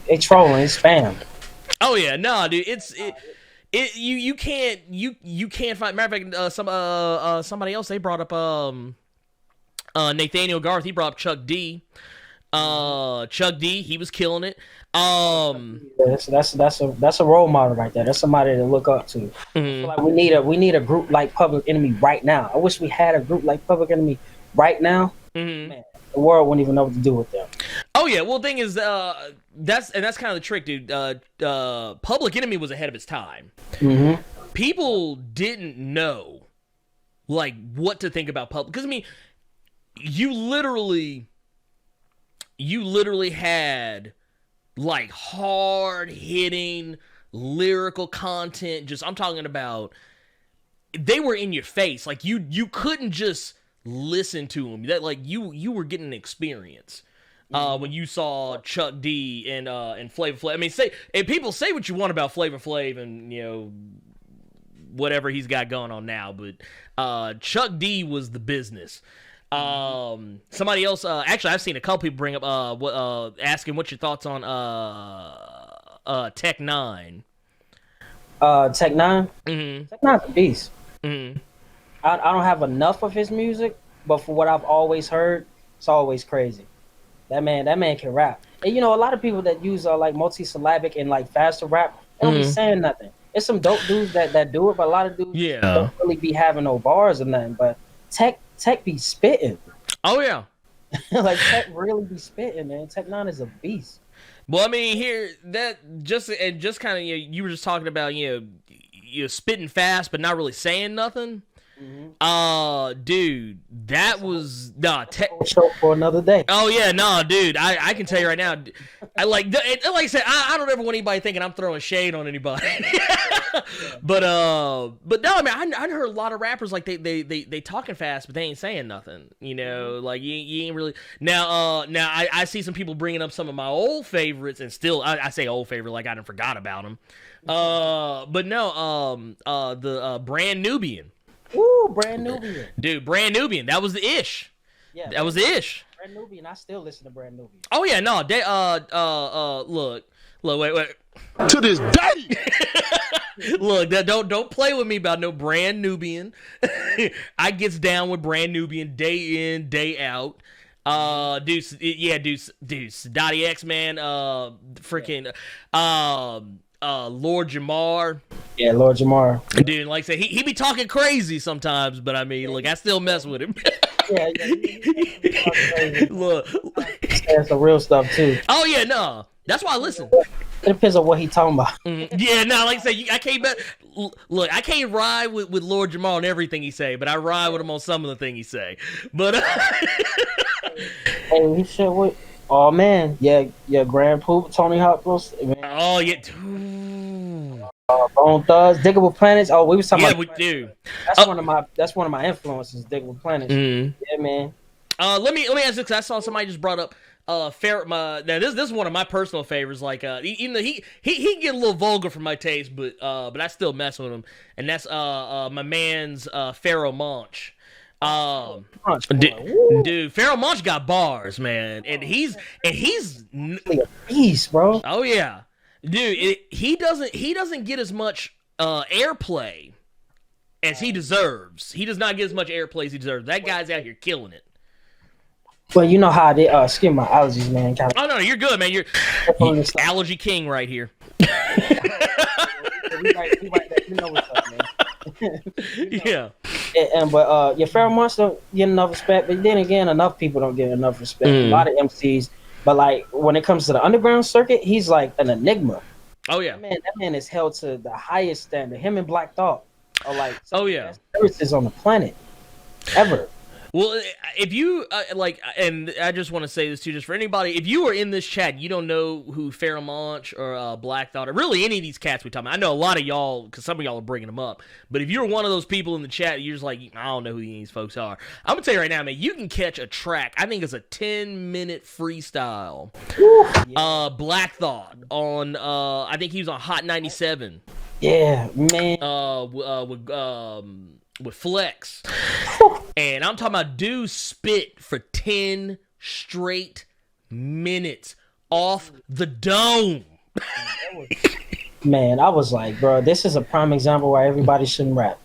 S2: They trolling. It's spam.
S1: Oh yeah, no, dude. You can't find. Matter of fact, somebody else they brought up Nathaniel Garth. He brought up Chuck D. Chuck D. He was killing it.
S2: That's a role model right there. That's somebody to look up to. I feel like we need a group like Public Enemy right now. I wish we had a group like Public Enemy right now. Man, the world wouldn't even know what to do with them.
S1: Oh yeah, well, the thing is, that's kind of the trick, dude. Public Enemy was ahead of its time. People didn't know what to think about Public, because I mean, you literally had hard hitting lyrical content. Just, I'm talking about, they were in your face. You couldn't just listen to them. That you were getting an experience when you saw Chuck D and Flavor Flav. I mean, people say what you want about Flavor Flav and whatever he's got going on now, but Chuck D was the business. Somebody else. Actually, I've seen a couple people bring up asking what's your thoughts on Tech Nine.
S2: Tech Nine.
S1: Mm-hmm.
S2: Tech Nine's a beast.
S1: Mm-hmm.
S2: I don't have enough of his music, but for what I've always heard, it's always crazy. That man can rap. And a lot of people that use like multi-syllabic and like faster rap, they don't be saying nothing. There's some dope dudes that do it, but a lot of dudes don't really be having no bars or nothing. But Tech be spitting.
S1: Oh yeah.
S2: Like Tech really be spitting, man. Tech Nine is a beast.
S1: Well, I mean, here that just kind of you were just talking about you're spitting fast but not really saying nothing. Mm-hmm. Dude, that was
S2: show for another day.
S1: Oh yeah, dude, I can tell you right now, like I said, I don't ever want anybody thinking I'm throwing shade on anybody. But no, I mean, I heard a lot of rappers like they talking fast, but they ain't saying nothing. Like you ain't really now. I see some people bringing up some of my old favorites, and still I say old favorite like I done forgot about them. But no, the Brand Nubian.
S2: Ooh, Brand Nubian.
S1: Dude, Brand Nubian. That was the ish. Yeah, that was the ish.
S2: Brand Nubian. I still listen to Brand Nubian.
S1: Oh yeah, no. They look, wait.
S3: To this day.
S1: Look, don't play with me about no Brand Nubian. I gets down with Brand Nubian day in, day out. Dude, Dottie X, man, freaking Lord Jamar.
S2: Yeah, Lord Jamar.
S1: Dude, like I said, he be talking crazy sometimes, but I mean, look, I still mess with him.
S2: Yeah.
S1: Look,
S2: that's the real stuff too.
S1: Oh yeah, no, that's why I listen.
S2: It depends on what he talking about.
S1: Yeah, no, like I said, I can't. Look, I can't ride with Lord Jamar on everything he say, but I ride with him on some of the things he say. But
S2: hey, he said what? Oh man, yeah, Grand Poop, Tony Hawk, man.
S1: Oh yeah.
S2: Bone Thugs, Diggable Planets. Oh, we was talking about.
S1: Yeah, we do.
S2: That's one of my influences, Diggable Planets. Yeah, man.
S1: Let me ask this, 'cause I saw somebody just brought up now this is one of my personal favorites. Like even though he get a little vulgar for my taste, but I still mess with him, and that's my man's Pharaoh Monch. Dude, Pharaoh Monch got bars, man, and he's
S2: a beast, bro.
S1: Oh yeah. Dude, he doesn't get as much airplay as he deserves. He does not get as much airplay as he deserves. That guy's out here killing it.
S2: Well, you know how they excuse my allergies, man.
S1: Oh no, you're good, man. You're allergy king right here.
S2: We right there. You know what's up, man.
S1: Yeah.
S2: But Pharaoh Monch don't get enough respect, but then again, enough people don't get enough respect. A lot of MCs. But like when it comes to the underground circuit, he's like an enigma.
S1: Oh yeah,
S2: that man is held to the highest standard. Him and Black Thought are like
S1: the best
S2: services on the planet ever.
S1: Well, if you and I just want to say this too, just for anybody, if you are in this chat, you don't know who Pharaoh Monch or Black Thought or really any of these cats we talking about. I know a lot of y'all, because some of y'all are bringing them up. But if you're one of those people in the chat, you're just like, I don't know who these folks are. I'm gonna tell you right now, man, you can catch a track. I think it's a 10-minute freestyle. Black Thought on, I think he was on Hot 97.
S2: Yeah, man.
S1: With Flex. And I'm talking about dude spit for 10 straight minutes off the dome.
S2: Man, I was like, bro, this is a prime example why everybody shouldn't rap.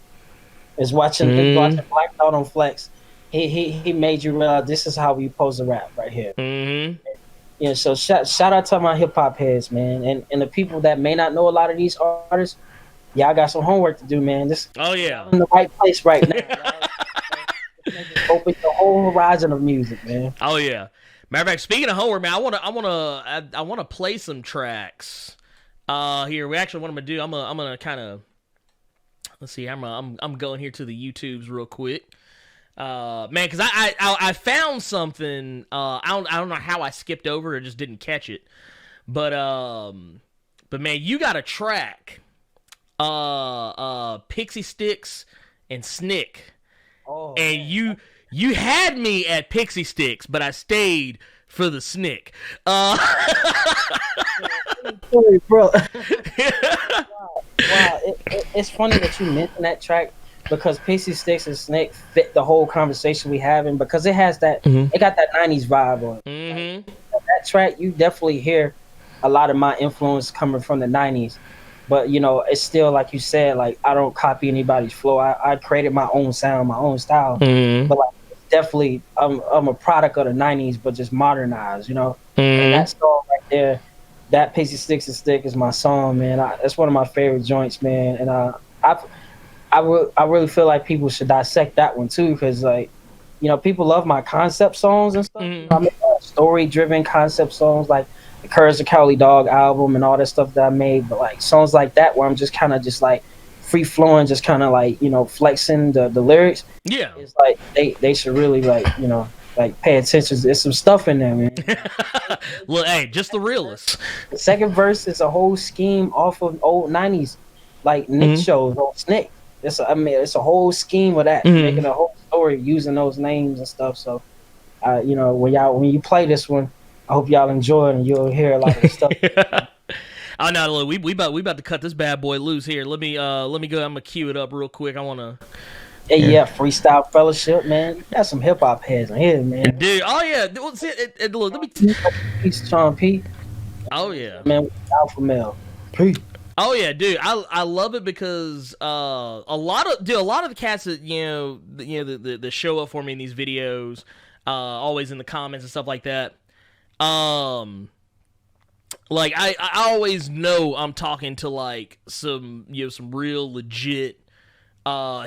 S2: Is watching Black Thought on Flex. He made you realize this is how we supposed to rap right here. Yeah, so shout out to my hip hop heads, man, and the people that may not know a lot of these artists. Yeah, I got some homework to do, man.
S1: Oh yeah,
S2: I'm in the right place right now. Open the whole horizon of music, man.
S1: Oh yeah. Matter of fact, speaking of homework, man, I wanna play some tracks. Here, what I'm gonna do. I'm gonna kind of let's see. I'm going here to the YouTubes real quick. Man, because I found something. I don't know how I skipped over or just didn't catch it, but man, you got a track. Pixie Sticks and Snick. Oh, and man. you had me at Pixie Sticks, but I stayed for the Snick.
S2: Sorry, bro. Wow, it's funny that you mentioned that track because Pixie Sticks and Snake fit the whole conversation we having because it has that
S1: Mhm.
S2: it got that 90s vibe on it.
S1: Mhm.
S2: Like, that track you definitely hear a lot of my influence coming from the 90s. But you know, it's still like you said, like I don't copy anybody's flow. I created my own sound, my own style.
S1: Mhm.
S2: But like definitely I'm a product of the 90s but just modernized, you know. And
S1: Mhm.
S2: that song right there, that Pixie Sticks and Stick is my song, man. That's one of my favorite joints, man. And I really feel like people should dissect that one too, because like, you know, people love my concept songs and stuff. You know, I
S1: Mhm.
S2: make story-driven concept songs like the Courage the Cowardly Dog album and all that stuff that I made. But like songs like that where I'm just kind of just like free flowing, just kind of like, you know, flexing the lyrics.
S1: Yeah.
S2: It's like they should really like, you know, like pay attention. There's some stuff in there, man.
S1: Look, hey, just the realest.
S2: The second verse is a whole scheme off of old 90s, like Nick
S1: Mhm.
S2: shows on Snick. It's a whole scheme of that,
S1: Mhm.
S2: making a whole story using those names and stuff. So, you know, when you play this one, I hope y'all enjoy it and you'll hear a lot of the stuff.
S1: Oh no, look, we about to cut this bad boy loose here. Let me go. I'm gonna cue it up real quick. I wanna.
S2: Hey,
S1: Yeah.
S2: yeah, freestyle fellowship, man. You got some hip hop heads in here, man.
S1: Dude, oh yeah. Well, see, look, let me.
S2: Peace, Sean P.
S1: Oh yeah.
S2: Man, with Alpha Male. Peace.
S1: Oh yeah, dude, I love it because a lot of the cats that that show up for me in these videos, always in the comments and stuff like that. Like I always know I'm talking to like some some real legit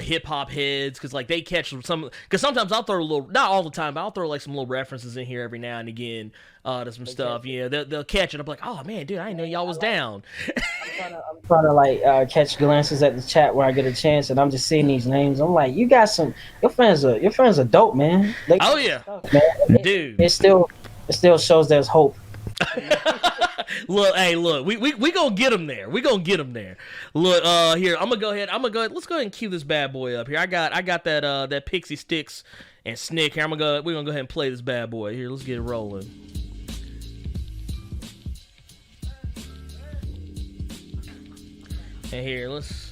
S1: hip hop heads, because like they catch some, because sometimes I'll throw a little, not all the time, but I'll throw like some little references in here every now and again to some stuff. They'll catch it. I'm like, oh man, dude, I didn't know y'all was down.
S2: I'm trying to like catch glances at the chat where I get a chance, and I'm just seeing these names. I'm like, you got some. Your fans are dope, man. They
S1: Oh yeah,
S2: stuff, man.
S1: dude.
S2: It still shows there's hope.
S1: Look, hey, look, we gonna get them there. We gonna get them there. Look, here, I'm gonna go ahead. Let's go ahead and cue this bad boy up here. I got that Pixie Sticks and Snick here. We're gonna go ahead and play this bad boy here. Let's get it rolling. And here, let's.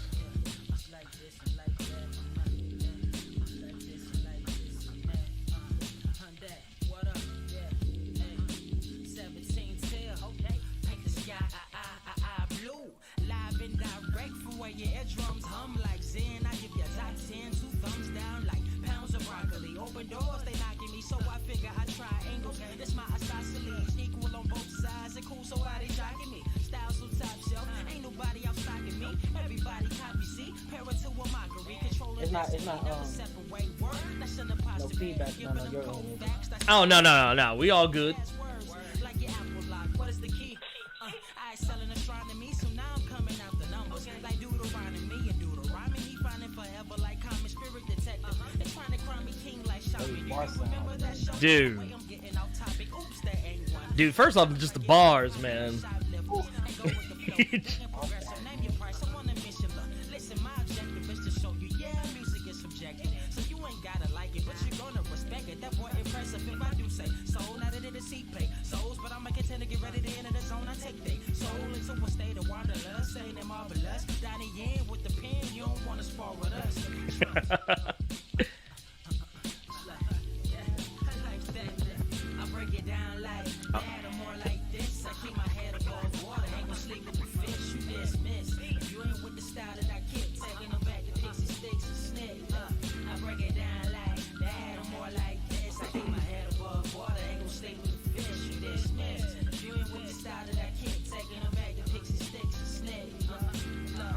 S2: It's not no feedback. No, you're
S1: Oh no. We all good. Dude, first off, just the bars, man.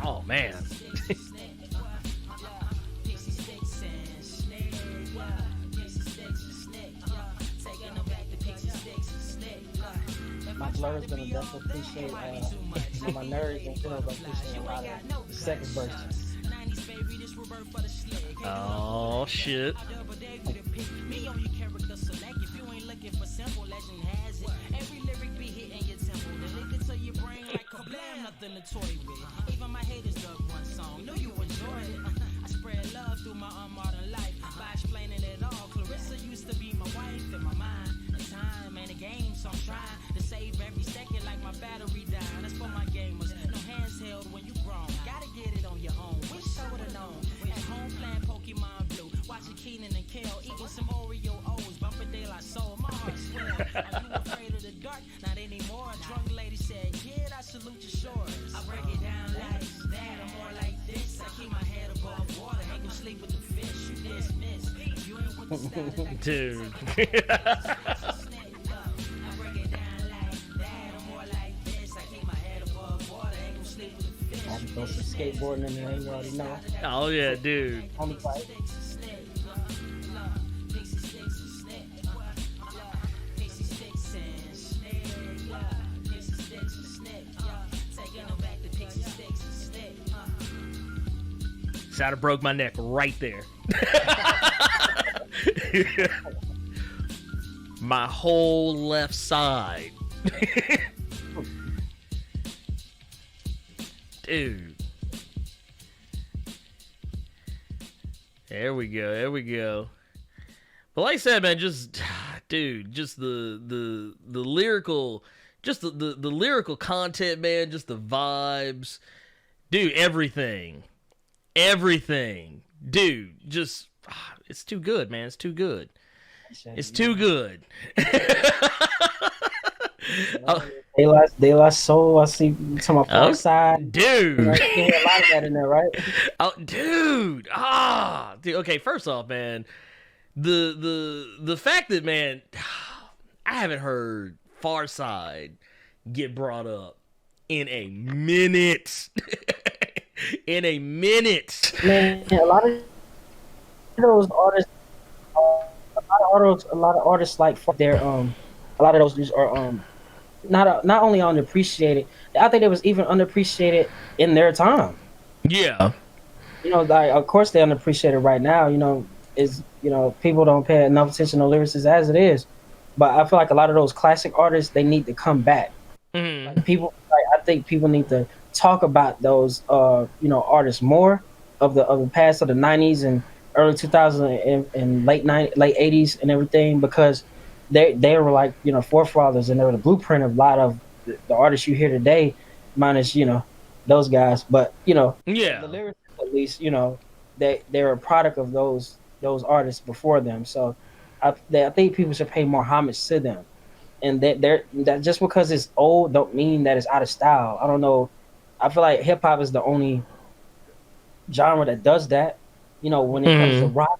S1: Oh man.
S2: My Blerds gonna definitely appreciate my nerds and girls appreciate a lot of the second verse.
S1: Oh shit.
S3: Even my haters dug one song. Know you enjoyed it. I spread love through my unmodern life by explaining it all. Clarissa used to be my wife in my mind. The time and the game, so I'm trying to save every second like my battery dying. That's for my gamers. No hands held when you grown. Gotta get it on your own. Wish I would've known. At home playing anymore. Drunk lady said, kid, I salute your shores. I break it down like that, I'm more like this. I keep my head above water, ain't gonna sleep with the fish. You dismiss. You ain't with the status like
S1: Dude.
S3: I break it down like that, I'm more like this. I keep my head above water, ain't gonna sleep with the fish.
S2: I throw some skateboarding in there, you already know.
S1: Oh yeah, dude.
S2: Only fight.
S1: So I'd have broke my neck right there. My whole left side. Dude. There we go. There we go. But like I said, man, just dude, just the lyrical, just the lyrical content, man, just the vibes. Dude, everything. Everything. Dude, just it's too good, man. It's too good. It's too good.
S2: De La Soul, I see to my far side.
S1: Dude.
S2: You know, a lot of that in there, right?
S1: Oh, dude. Dude. Okay, first off, man, the fact that, man, I haven't heard Far Side get brought up in a minute. In a minute.
S2: Man, a lot of those artists, a lot of artists like their a lot of those dudes are not only unappreciated. I think it was even unappreciated in their time.
S1: Yeah.
S2: You know, like of course they're unappreciated right now. You know, people don't pay enough attention to lyrics as it is. But I feel like a lot of those classic artists, they need to come back.
S1: Mm-hmm.
S2: Like I think people need to talk about those artists more of the past of the 90s and early 2000s and late 80s and everything, because they were like forefathers, and they were the blueprint of a lot of the artists you hear today, minus those guys. But
S1: yeah,
S2: the lyrics at least they're a product of those artists before them. So I think people should pay more homage to them, and that just because it's old don't mean that it's out of style. I don't know. I feel like hip hop is the only genre that does that. When it comes to rock,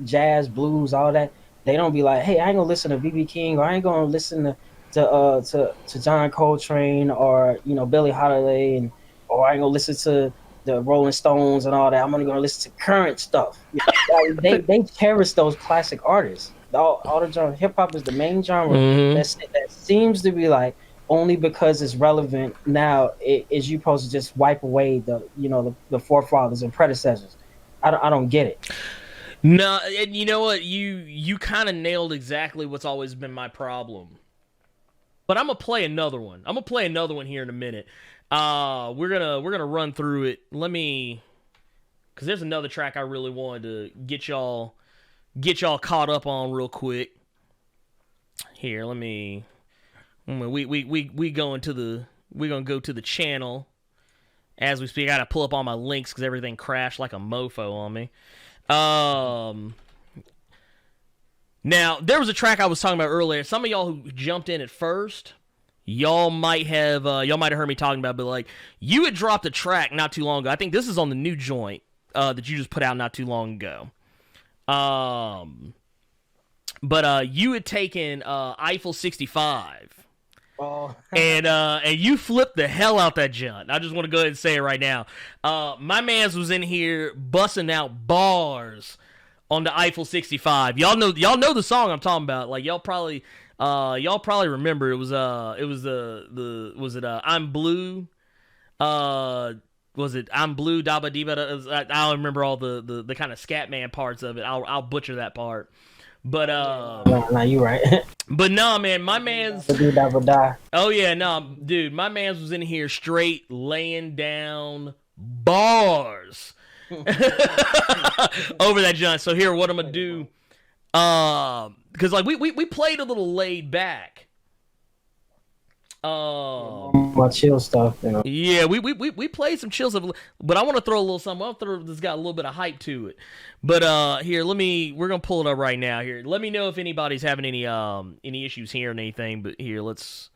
S2: jazz, blues, all that, they don't be like, "Hey, I ain't gonna listen to B.B. King, or I ain't gonna listen to John Coltrane, or Billie Holiday, or I ain't gonna listen to the Rolling Stones and all that. I'm only gonna listen to current stuff." Like, they cherish those classic artists. All the genre, hip hop is the main genre that seems to be like, only because it's relevant now is you supposed to just wipe away the forefathers and predecessors. I don't get it.
S1: No, and you know what? You kind of nailed exactly what's always been my problem. But I'm gonna play another one. I'm gonna play another one here in a minute. We're gonna run through it. Because there's another track I really wanted to get y'all caught up on real quick. Here, we gonna go to the channel as we speak. I gotta pull up all my links because everything crashed like a mofo on me. Now there was a track I was talking about earlier. Some of y'all who jumped in at first, y'all might have heard me talking about, but like, you had dropped a track not too long ago. I think this is on the new joint that you just put out not too long ago. But you had taken Eiffel 65.
S2: Oh.
S1: and you flipped the hell out that joint. I just want to go ahead and say it right now. My mans was in here busting out bars on the Eiffel 65. Y'all know the song I'm talking about. Like, y'all probably remember it was I'm Blue. Was it I'm Blue Dabba Diba? I don't remember all the kind of Scatman parts of it. I'll butcher that part. But
S2: no, you right.
S1: But no, man, my man's oh yeah, no, dude, my man's was in here straight laying down bars over that joint. So here, what I'm gonna do, because like we played a little laid back.
S2: My chill stuff,
S1: Yeah, we played some chill stuff, but I want to throw a little something. I want to throw this got a little bit of hype to it. But here, we're gonna pull it up right now. Here, let me know if anybody's having any issues hearing anything. But here, let's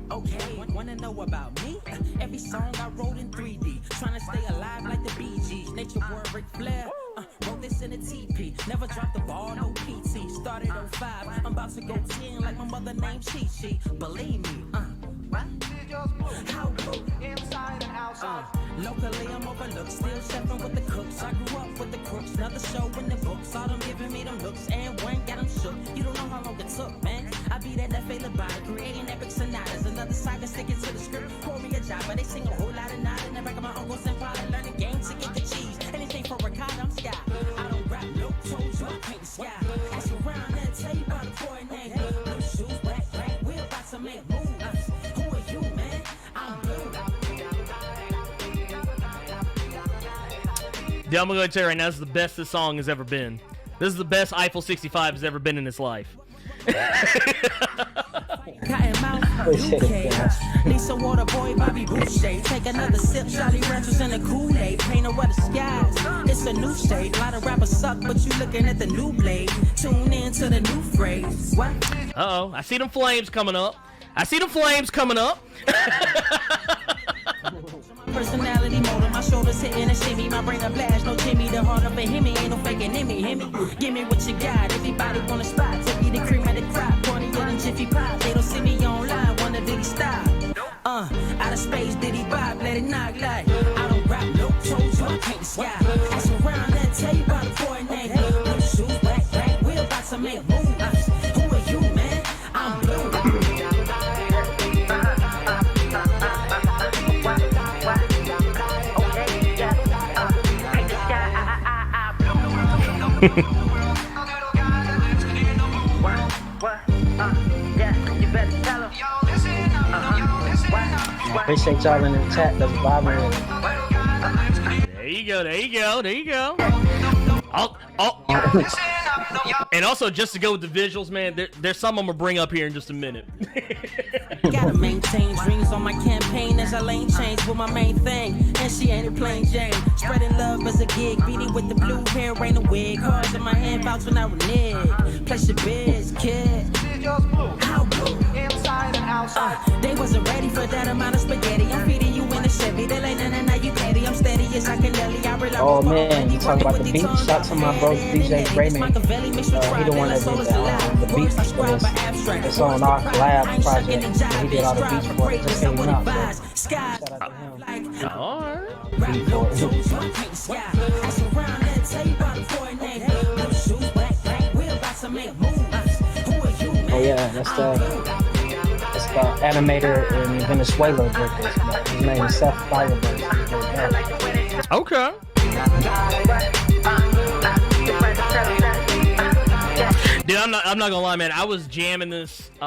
S3: Okay, wanna know about me? Every song I wrote in 3D, trying to stay alive like the Bee Gees. Nature word Ric Flair, wrote this in a TP. Never dropped the ball, no PT. Started on 5, I'm about to go 10 like my mother named Chi. Believe me, how inside and outside. Locally I'm overlooked, still chefing with the cooks. I grew up with the crooks, another show in the books. All them giving me them looks, and one got them shook. You don't know how long it took, man. I be that F.A. LeBron, creating epic sonatas. Another saga sticking to the script, pour me a job. But they sing a whole lot of nada in the back of my uncle's and father. Learning games to get the cheese, anything for ricotta, I'm Sky. I don't rap, no toes, I paint the sky. Ask around and tell you about the poor name. Blue shoes, black, we're about to make moves. Who are you, man? I'm blue.
S1: Dude, I'm gonna tell you right now, this is the best this song has ever been. This is the best Eiffel 65 has ever been in his life.
S3: Cotton mouth, UK. Need some water, boy, Bobby Boucher. Take another sip, Charlie Ranchers in the Kool-Aid. Paint over the skies, it's a new state. A lot of rappers suck, but you looking at the new blade. Tune in to the new phrase. What?
S1: Uh-oh, I see them flames coming up.
S3: Personality motor, my shoulders hitting a shimmy. My brain a blast, no Jimmy. The heart of a Hemi, ain't no faking in me. Give me what you got, everybody on the spot. Take me the cream of the crop, corny and Jiffy Pop. They don't see me online, wonder did he stop? Out of space, did he vibe? Let it knock like I don't rap, no toes, I paint the sky. Ask around and tell you about the boy name. Blue shoes, black, we're about to make moves. Who are you, man? I'm blue.
S2: Appreciate y'all in the chat that's vibing.
S1: There you go. And also, just to go with the visuals, man, there's some I'm gonna bring up here in just a minute.
S3: Gotta maintain dreams on my campaign as I lane change with my main thing. And she ain't a plain Jane. Spreading love as a gig, beating with the blue hair, ain't a wig. Cards in my hand, bounce when I renege. Place your biz, kid. How blue? Inside and outside. They wasn't ready for that amount of spaghetti. I'm feeding you in a Chevy. They like, nah, now you petty. I'm steady as I can deli. I rely
S2: Oh man, you talking about the beat? Shout to my bro DJ Raymond. He the one that did the beats for this. It's on our collab project. He did all the beats for it. Just came out. So shout out to him.
S1: Alright.
S2: Oh yeah, that's the animator in Venezuela. His name is Seth Firebird.
S1: Okay. Dude, I'm not gonna lie, man. I was jamming this in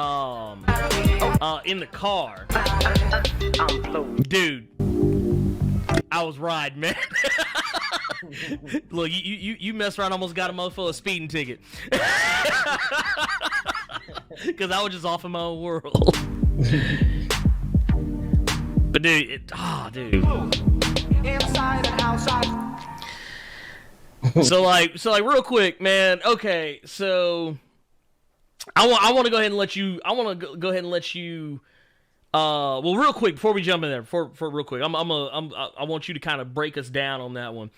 S1: the car. Dude, I was riding, man. Look, you mess around, almost got a motherfucker a speeding ticket. Because I was just off in my own world. But dude, dude.
S3: Inside and outside.
S1: So like real quick, man. Okay, so I want to go ahead and let you. Well, real quick before we jump in there, for real quick, I want you to kind of break us down on that one.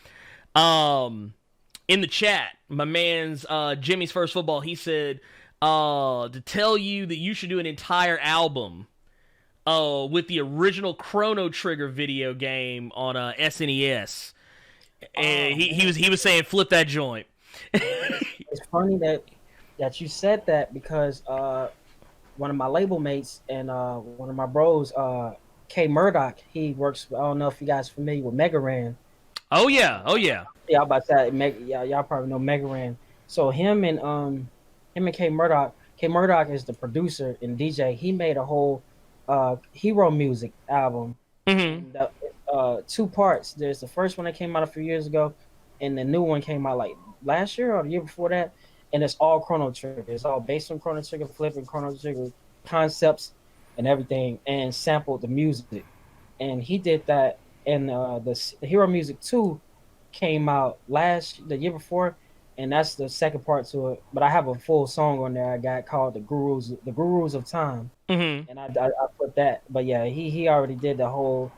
S1: In the chat, my man's Jimmy's First Football, he said to tell you that you should do an entire album with the original Chrono Trigger video game on SNES. And he was saying flip that joint.
S2: It's funny that you said that because one of my label mates and one of my bros, K Murdoch, he works. I don't know if you guys are familiar with Mega Ran.
S1: Oh yeah.
S2: Yeah, about that. Y'all probably know Mega Ran. So him and K Murdoch. K Murdoch is the producer and DJ. He made a whole hero music album.
S1: Mm-hmm.
S2: 2 parts. There's the first one that came out a few years ago, and the new one came out like last year or the year before that. and it's all Chrono Trigger. It's all based on Chrono Trigger, flipping Chrono Trigger concepts and everything, and sampled the music. And he did that, and the Hero Music 2 came out the year before, and that's the second part to it. But I have a full song on there I got called the Gurus of Time, and I put that. But yeah, he already did the whole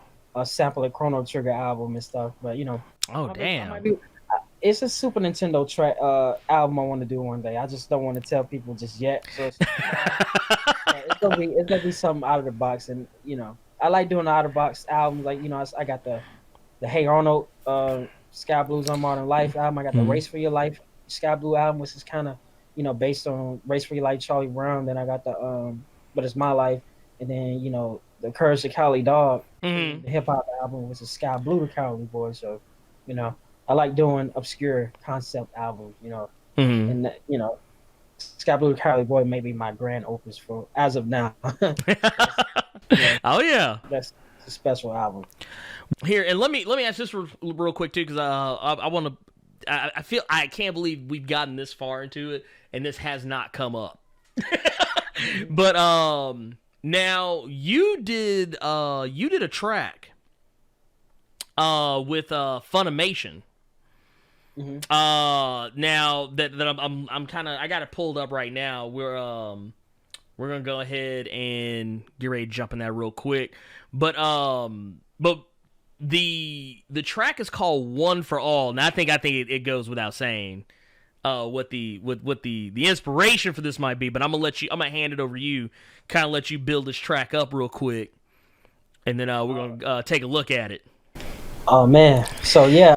S2: sample of Chrono Trigger album and stuff. But you know,
S1: damn.
S2: It's a Super Nintendo track album I want to do one day. I just don't want to tell people just yet. So it's gonna be something out of the box, and you know, I like doing the out of the box albums. Like you know, I got the Hey Arnold SkyBlew's On Modern Life album. I got the Race for Your Life SkyBlew album, which is kind of you know based on Race for Your Life Charlie Brown. Then I got the But It's My Life, and then you know the Courage the Cowardly Dog, the hip hop album, which is SkyBlue the Cowardly Boy. So you know. I like doing obscure concept albums, you know, and you know, SkyBlue the Cowardly Boy may be my grand opus for as of now.
S1: Oh yeah,
S2: that's a special album.
S1: Here, and let me ask this real quick too, because I want to. I feel I can't believe we've gotten this far into it, and this has not come up. But now you did a track with Funimation. Now that I'm kind of I got it pulled up right now. We're gonna go ahead and get ready to jump in that real quick. But the track is called One for All, and I think it goes without saying what the inspiration for this might be. But I'm gonna hand it over to you, kind of let you build this track up real quick, and then we're gonna take a look at it.
S2: Oh man, so yeah.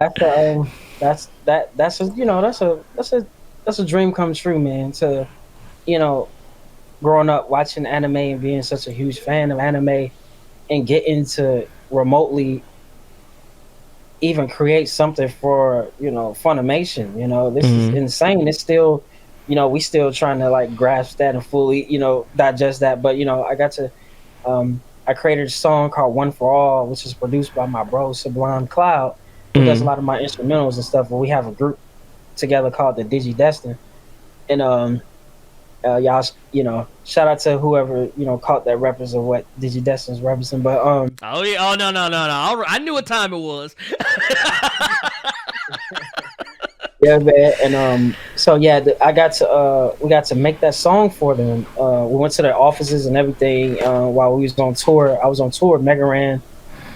S2: That's a dream come true, man. To you know, growing up watching anime and being such a huge fan of anime, and getting to remotely even create something for you know Funimation. You know, this is insane. It's still, you know, we still trying to like grasp that and fully you know digest that. But you know, I got to I created a song called One for All, which is produced by my bro Sublime Cloud. He does a lot of my instrumentals and stuff. But we have a group together called the DigiDestin, and y'all, you know, shout out to whoever you know caught that reference of what DigiDestin's referencing. But
S1: oh yeah, no, I knew what time it was.
S2: Yeah, man, and so yeah, we got to make that song for them. We went to their offices and everything while we was on tour. I was on tour, Mega Ran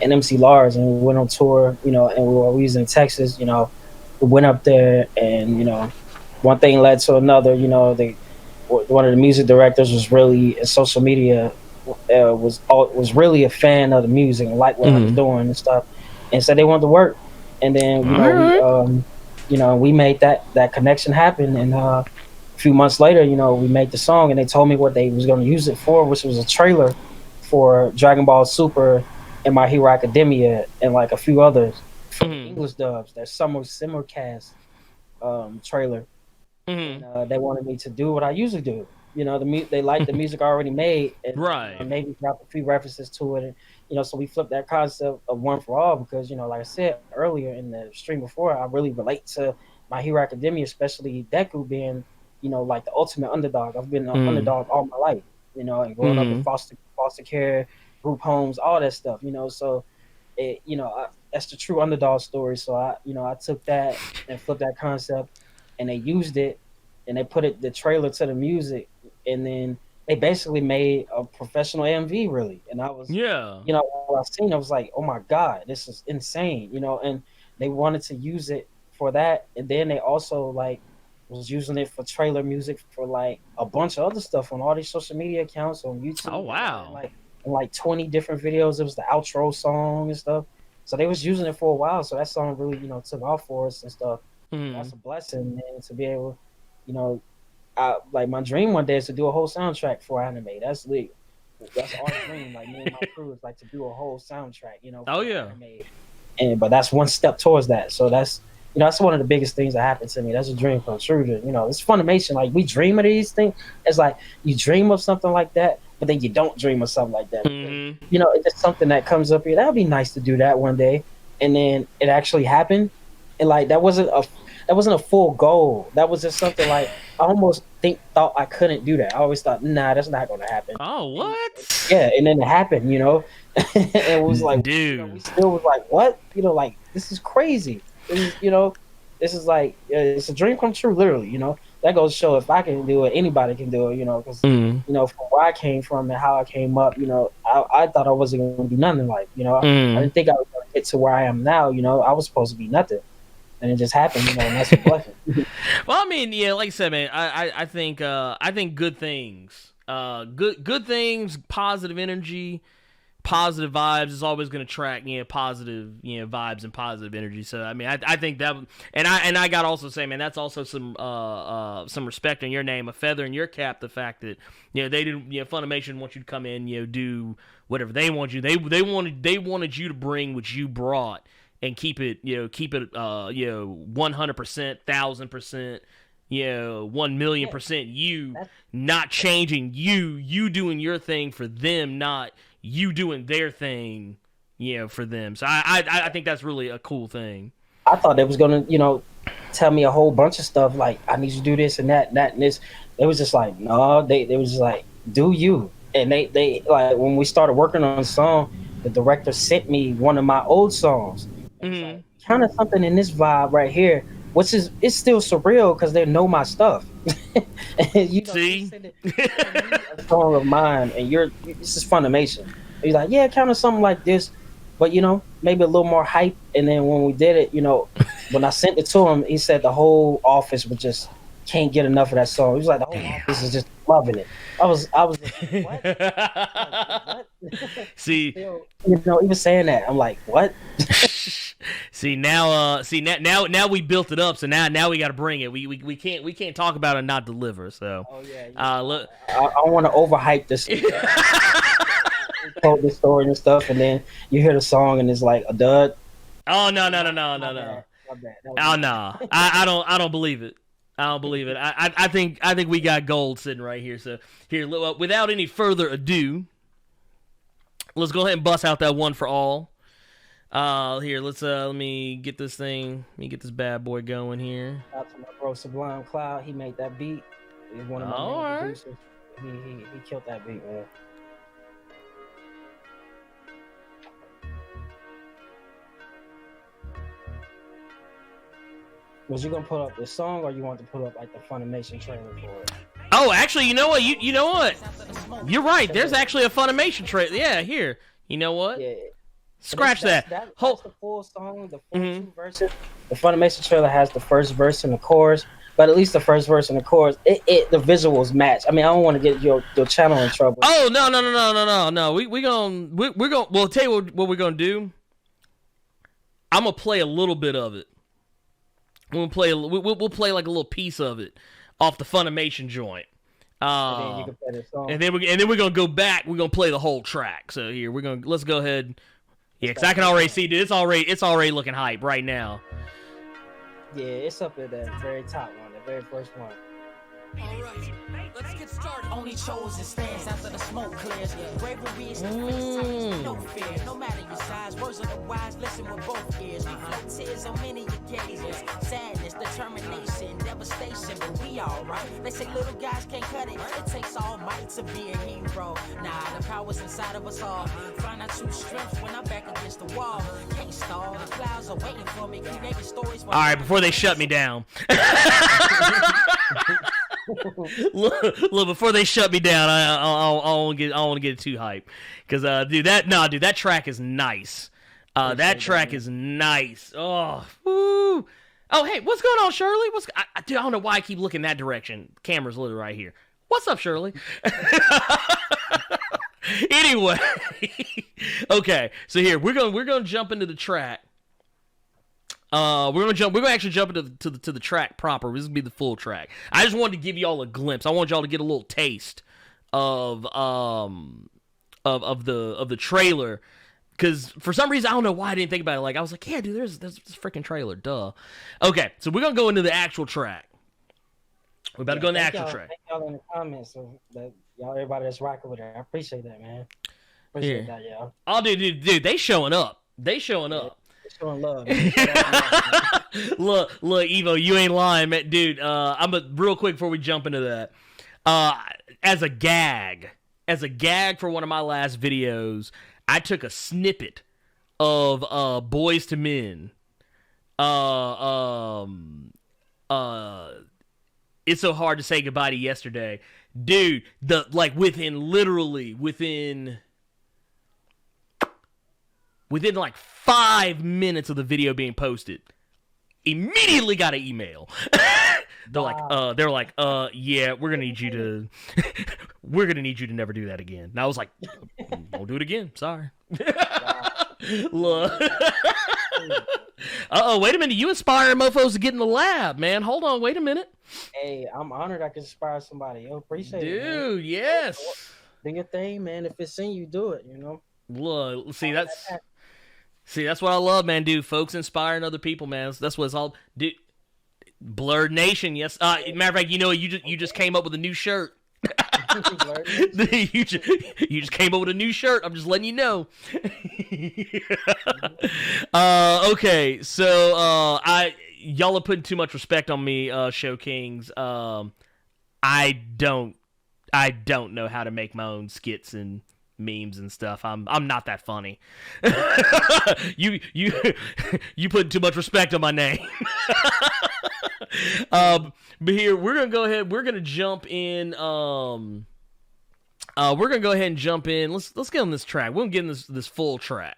S2: and MC Lars, and we went on tour, you know, and we was in Texas, you know. We went up there, and you know, one thing led to another. You know, one of the music directors was really in social media, was really a fan of the music and liked what I was doing and stuff, and said they wanted to work. And then you know, we made that connection happen, and a few months later, you know, we made the song, and they told me what they was going to use it for, which was a trailer for Dragon Ball Super and My Hero Academia, and like a few others for English dubs. That simulcast trailer. And, they wanted me to do what I usually do. You know, they liked the music I already made, and maybe drop a few references to it. And, you know, so we flipped that concept of One for All because, you know, like I said earlier in the stream before, I really relate to My Hero Academia, especially Deku being, you know, like the ultimate underdog. I've been an underdog all my life, you know, and growing up in foster care, group homes, all that stuff, you know. So, you know, that's the true underdog story. So I took that and flipped that concept, and they used it, and they put the trailer to the music, and then they basically made a professional MV, really. And I was, you know, when I seen it, I was like, oh my God, this is insane, you know. And they wanted to use it for that, and then they also like was using it for trailer music for like a bunch of other stuff on all these social media accounts on YouTube.
S1: Oh wow!
S2: And, like 20 different videos. It was the outro song and stuff. So they was using it for a while. So that song really, you know, took off for us and stuff. That's a blessing, man, to be able, you know, like my dream one day is to do a whole soundtrack for anime. That's lit. That's our dream. Like me and my crew is like to do a whole soundtrack, you know. Anime. But that's one step towards that. So that's, you know, that's one of the biggest things that happened to me. That's a dream come true. You know, it's Funimation. Like we dream of these things. It's like you dream of something like that, but then you don't dream of something like that. You know, it's just something that comes up here. That would be nice to do that one day. And then it actually happened. And like that wasn't that wasn't a full goal. That was just something like I almost thought I couldn't do that. I always thought, nah, that's not gonna happen.
S1: Oh, what?
S2: Yeah, and then it happened, and it was like,
S1: dude,
S2: we still was like, what? Like this is crazy. This is, this is like it's a dream come true, literally. That goes to show if I can do it, anybody can do it. Because from where I came from and how I came up, I thought I wasn't gonna do nothing. Like, I didn't think I was gonna get to where I am now. I was supposed to be nothing. And it just happened, and that's a blessing.
S1: Well, I mean, yeah, like I said, man, I think good things, good things, positive energy, positive vibes is always going to track, positive, vibes and positive energy. So, I mean, I think that, and I got to also say, man, that's also some respect in your name, a feather in your cap. The fact that they didn't, Funimation wants you to come in, do whatever they want you. They wanted you to bring what you brought. And keep it 100%, 1,000%, 1,000,000%. You not changing. You doing your thing for them, not you doing their thing, for them. So I think that's really a cool thing.
S2: I thought they was gonna, tell me a whole bunch of stuff like I need you to do this and that and this. It was just like no, they was just like do you. And they like when we started working on the song, the director sent me one of my old songs. Like, kind of something in this vibe right here, which is it's still surreal because they know my stuff. And,
S1: see,
S2: a song of mine, and this is Funimation. He's like, yeah, kind of something like this, but maybe a little more hype. And then when we did it, when I sent it to him, he said the whole office was just can't get enough of that song. He was like, the whole office is just loving it. I was like, what?
S1: See,
S2: he was saying that. I'm like, what?
S1: See now we built it up. So now we got to bring it. We can't talk about it and not deliver. So look,
S2: I want to overhype this. Told this story and stuff, and then you hear the song and it's like a dud.
S1: Oh no. Oh no, I don't believe it. I don't believe it. I think we got gold sitting right here. So here, without any further ado, let's go ahead and bust out that one for all. Here, let me get this bad boy going here.
S2: Out to my bro Sublime Cloud, he made that beat. He's one of my main producers. He killed that beat, man. Was you gonna put up the song, or you want to put up like the Funimation trailer for it?
S1: Oh, actually, you know what? You know what? You're right. There's actually a Funimation trailer. Yeah, here. You know what?
S2: Yeah.
S1: Scratch that.
S2: That's the full song, the full two verses. The Funimation trailer has the first verse and the chorus, but at least the first verse and the chorus, the visuals match. I mean, I don't want to get your channel in trouble.
S1: Oh no. We're gonna. Well, tell you what we're gonna do. I'm gonna play a little bit of it. We'll play like a little piece of it off the Funimation joint. And then you can play the song. And then we're gonna go back. We're gonna play the whole track. So here let's go ahead. Yeah, because I can already see, dude. It's already looking hype right now.
S2: Yeah, it's up at that very top one, the very first one.
S3: Alright, let's get started. Only chosen stands after the smoke clears. Bravery is the face, no fear. No matter your size, words of the wise, listen with both ears. We flood tears on many occasions. Sadness, determination, devastation, but we alright. They say little guys can't cut it. It takes all might to be a hero. Nah, the power's inside of us all. Find our true strength when I'm back against the wall. Can't stall, the clouds are waiting for me. Creating stories.
S1: Alright, before they shut me down. Look, before they shut me down, I don't want to get too hype, because that track is nice. That track is nice. Oh, woo. Oh, hey, what's going on, Shirley? I don't know why I keep looking that direction. Camera's literally right here. What's up, Shirley? Anyway, okay. So here we're gonna jump into the track. We're gonna actually jump into the track proper. This is gonna be the full track. I just wanted to give y'all a glimpse. I want y'all to get a little taste of the trailer, because for some reason I don't know why I didn't think about it. Like I was like, yeah, dude, there's this freaking trailer, duh. Okay, so we're gonna go into the actual track. We're about to go in the actual track.
S2: Thank y'all in the comments so that y'all, everybody that's rocking with it. I appreciate that, man. Appreciate that, y'all.
S1: Oh, dude, they showing up. They showing up.
S2: showing love, man. Show that love, man.
S1: Look, Evo, you ain't lying, man, dude. Real quick before we jump into that. As a gag for one of my last videos, I took a snippet of Boys to Men. It's so hard to say goodbye to yesterday, dude. Within like 5 minutes of the video being posted, immediately got an email. They're like, yeah, we're gonna need you to never do that again. And I was like, won't do it again. Sorry. Look. Wait a minute. You inspire mofos to get in the lab, man. Hold on, wait a minute.
S2: Hey, I'm honored I can inspire somebody. Yo, appreciate it, man.
S1: Dude, yes.
S2: Do your thing, man. If it's in you, do it, you know?
S1: Look, see, that's what I love, man, dude. Folks inspiring other people, man. That's what it's all. Dude, Blerd Nation, yes. Matter of fact, you know, you just came up with a new shirt. you just came up with a new shirt. I'm just letting you know. Okay, so y'all are putting too much respect on me, Show Kings. I don't know how to make my own skits and memes and stuff. I'm not that funny. you put too much respect on my name. But here we're gonna go ahead. We're gonna jump in. We're gonna go ahead and jump in. Let's get on this track. We're gonna get in this full track.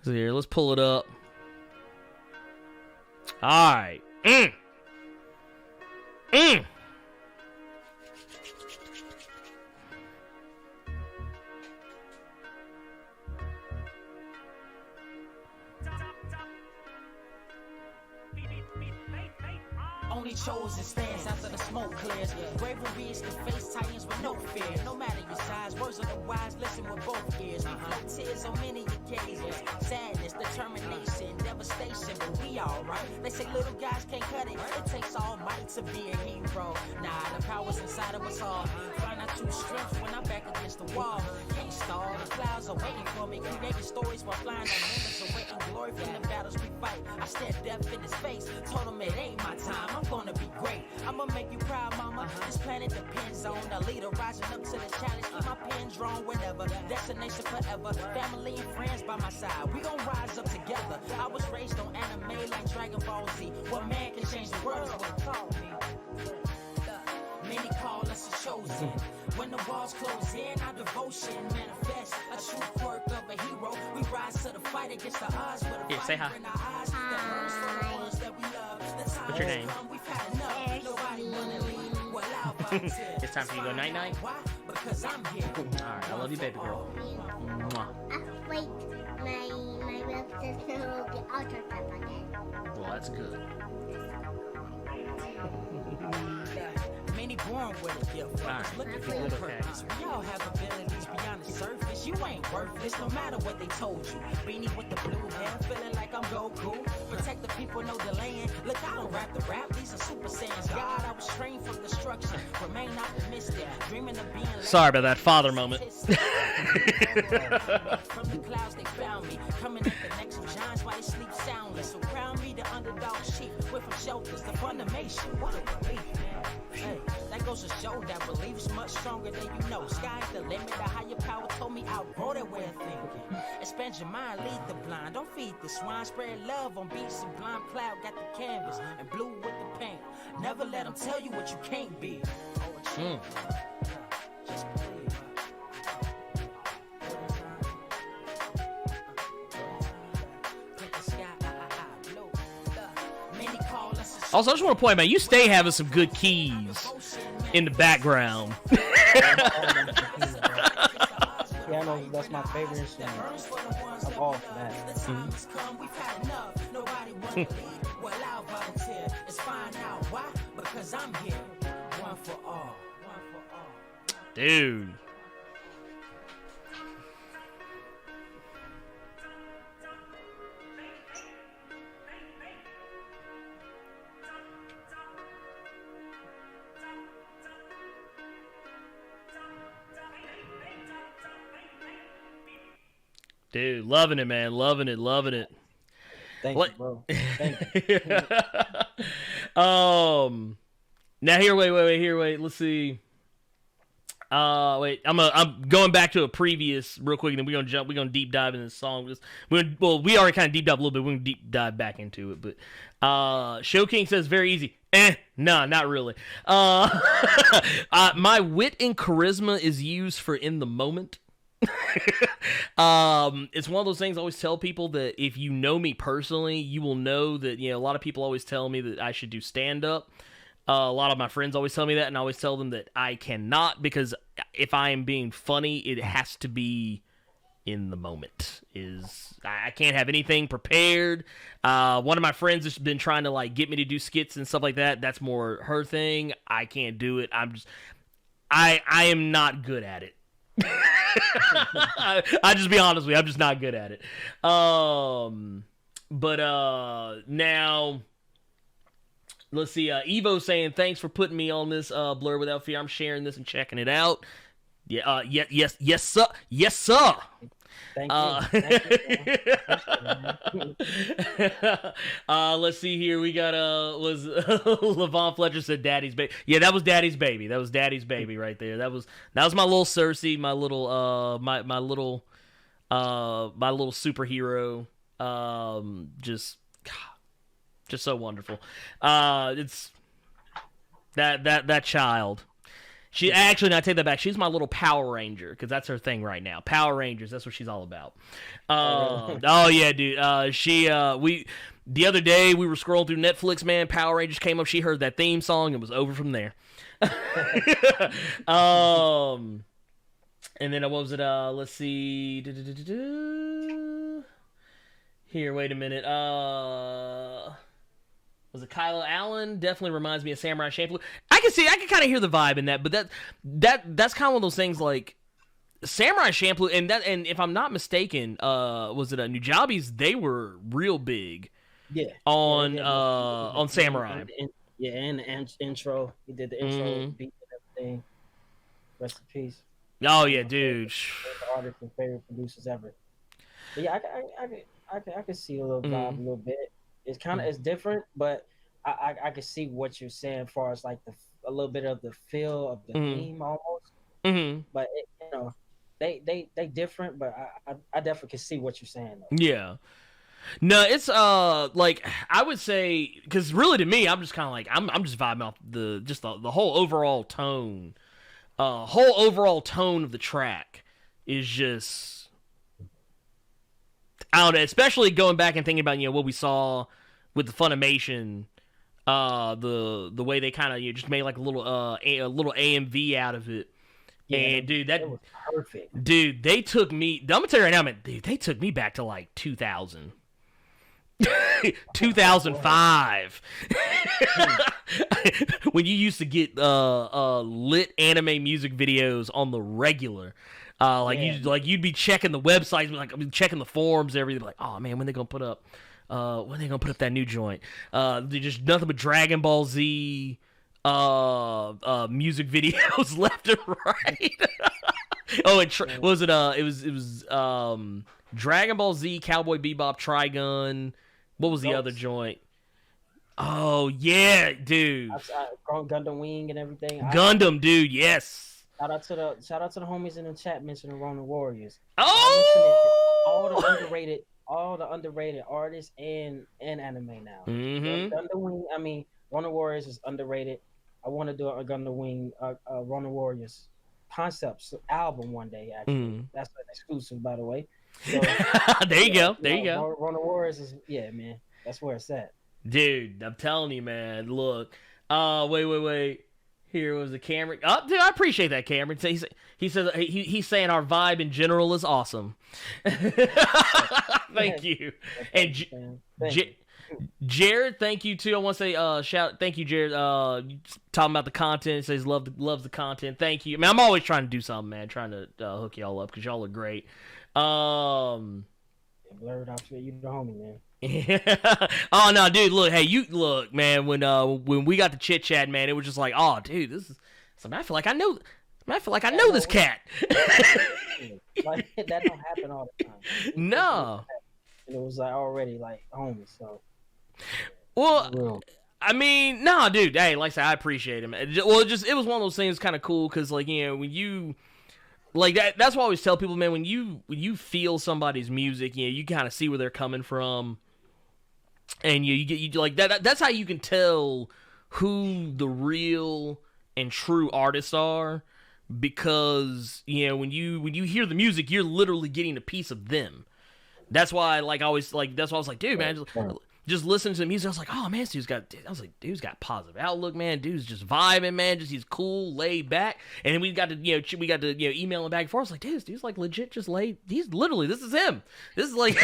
S1: So here, let's pull it up. All right.
S3: Only chosen stands after the smoke clears. Bravery is the face titans with no fear. No matter your size, words of the wise, listen with both ears. We float tears on many occasions. Sadness, determination, devastation, but we alright. They say little guys can't cut it. It takes all might to be a hero. Nah, the power's inside of us all. Find our true strength when I'm back against the wall. Can't stall, the clouds are waiting for me. Creating stories while flying on members, awaiting glory from the battles we fight. I stared death in his face, told him it ain't my time. I'm gonna be great. I'ma make you proud, mama. This planet depends on the leader rising up to the challenge. Keep my pen drawn whenever. Destination forever. Family and friends by my side. We gon' rise up together. I was raised on anime like Dragon Ball Z. What man can change the world is what called me. Many call us a chosen. When the walls close in, our devotion manifests. A true quirk of a hero. We rise to the fight against the odds.
S1: Here, say hi. What's your name? It's time for you to go night-night? Alright, I love you, baby girl. Mwah.
S4: Wait, my little sister will be ultra tough again.
S1: Well, that's good.
S3: Many born with a gift.
S1: Alright,
S3: Looking
S1: if
S3: for
S1: you
S3: a
S1: good, okay.
S3: purpose. We all have abilities beyond the surface. You ain't worthless, no matter what they told you. Beanie with the blue hair, feeling like I'm Goku. Protect the people, no delaying. Look, I don't rap the rap. These are Super Saiyans. God, I was trained from destruction. Remain optimistic, dreaming of being.
S1: Sorry about that father moment.
S3: From the clouds they found me, coming at the necks of giants while they sleep soundless. So crown me the underdog sheep, we're from shelters, the Funimation. What a relief, man. Hey, that goes to show that belief's much stronger than you know. Sky's the limit, the higher power told me outgrow that way of thinking. Expand your mind, lead the blind, don't feed the swine. Spread love on beats sublime. Cloud got the canvas and blue with the paint. Never let them tell you what you can't be. Just believe.
S1: Also, I just want to point out, man, you stay having some good keys in the background.
S2: Piano, that's my favorite instrument. I'm all for that.
S1: Dude. Dude, loving it, man. Loving it, loving it.
S2: Thank you, bro. Thank you.
S1: Now here, wait. Let's see. Wait. I'm going back to a previous real quick, and then we're gonna deep dive into this song. We already kind of deep dive a little bit. We're gonna deep dive back into it, but Show King says very easy. Nah, not really. My wit and charisma is used for in the moment. It's one of those things I always tell people that if you know me personally, you will know that, a lot of people always tell me that I should do stand-up. A lot of my friends always tell me that, and I always tell them that I cannot, because if I am being funny, it has to be in the moment. I can't have anything prepared. One of my friends has been trying to get me to do skits and stuff like that. That's more her thing. I can't do it. I am not good at it. I just be honest with you, I'm just not good at it. But now let's see. Evo saying thanks for putting me on this Blerd Without Fear. I'm sharing this and checking it out. Yeah. Yes, sir.
S2: Thank you.
S1: Let's see here. We got was Levon Fletcher said Daddy's baby. Yeah, that was Daddy's baby. That was Daddy's baby right there. That was my little Cersei, my little my little superhero. Just so wonderful. It's that child. She actually, no, I take that back. She's my little Power Ranger, because that's her thing right now. Power Rangers, that's what she's all about. Oh yeah, dude. The other day we were scrolling through Netflix, man. Power Rangers came up. She heard that theme song and was over from there. And then what was it? Let's see. Here, wait a minute. Was it Kylo Allen? Definitely reminds me of Samurai Champloo. I can kind of hear the vibe in that, but that's kind of one of those things like Samurai Champloo, and if I'm not mistaken, was it Nujabes? They were real big.
S2: Yeah.
S1: On Samurai.
S2: And the intro. He did the intro beat and everything. Rest in peace.
S1: Oh yeah, dude.
S2: The artists and favorite producers ever. But yeah, I can see a little vibe a little bit. It's kind of it's different, but I can see what you're saying as far as a little bit of the feel of the theme almost. Mm-hmm. But they different, but I definitely can see what you're saying though.
S1: Yeah. No, it's I would say, because really to me, I'm just kind of I'm just vibing off the whole overall tone. Whole overall tone of the track is just, I don't know, especially going back and thinking about what we saw with the Funimation, the way they kind of just made a little AMV out of it. Yeah, and dude, that was perfect. Dude, they took me. I'm gonna tell you right now, man. Dude, they took me back to 2000, 2005, when you used to get lit anime music videos on the regular. You'd be checking the websites, checking the forums, everything. Oh man, when they gonna put up that new joint? Just nothing but Dragon Ball Z music videos left and right. It was Dragon Ball Z, Cowboy Bebop, Trigun. What was the other joint? Oh yeah, dude.
S2: Gundam Wing and everything.
S1: Gundam, dude. Yes.
S2: Shout out to the homies in the chat mentioning Ronin Warriors.
S1: Oh,
S2: all the underrated artists and anime now. Mm-hmm. Gundam Wing. Ronin Warriors is underrated. I want to do a Gundam Wing, Ronin Warriors concepts album one day. Actually, that's an exclusive, by the way. So,
S1: there you go.
S2: Ronin Warriors is man. That's where it's at.
S1: Dude, I'm telling you, man. Look, wait. Here was the Cameron. Oh, dude, I appreciate that, Cameron. He says he's saying our vibe in general is awesome. Thank you. And Jared, thank you too. I want to say thank you, Jared. Talking about the content, he says loves the content. Thank you. I'm always trying to do something, man. Trying to hook y'all up because y'all are great.
S2: Blerd outfit, you the homie, man.
S1: Oh no, dude! Look, man. When we got to chit chat, man, it was just oh, dude, this is. I feel like I know this cat.
S2: That don't happen all the time.
S1: No.
S2: and it was like already like homie. So
S1: Well,
S2: real.
S1: I mean, nah, dude. Hey, like I said, I appreciate him. Well, it was one of those things kind of cool because, like, you know, when you like that, that's why I always tell people, man, when you feel somebody's music, you know, you kind of see where they're coming from, and you get you like that. That's how you can tell who the real and true artists are, because you know when you hear the music, you're literally getting a piece of them. That's why, like, I always like. That's why I was like, dude, man, just listening to the music. I was like, oh man, dude's got positive outlook, man. Dude's just vibing, man. Just he's cool, laid back. And then we got to email him back and forth. I was like, dude's like legit, just laid. He's literally, this is him. This is like,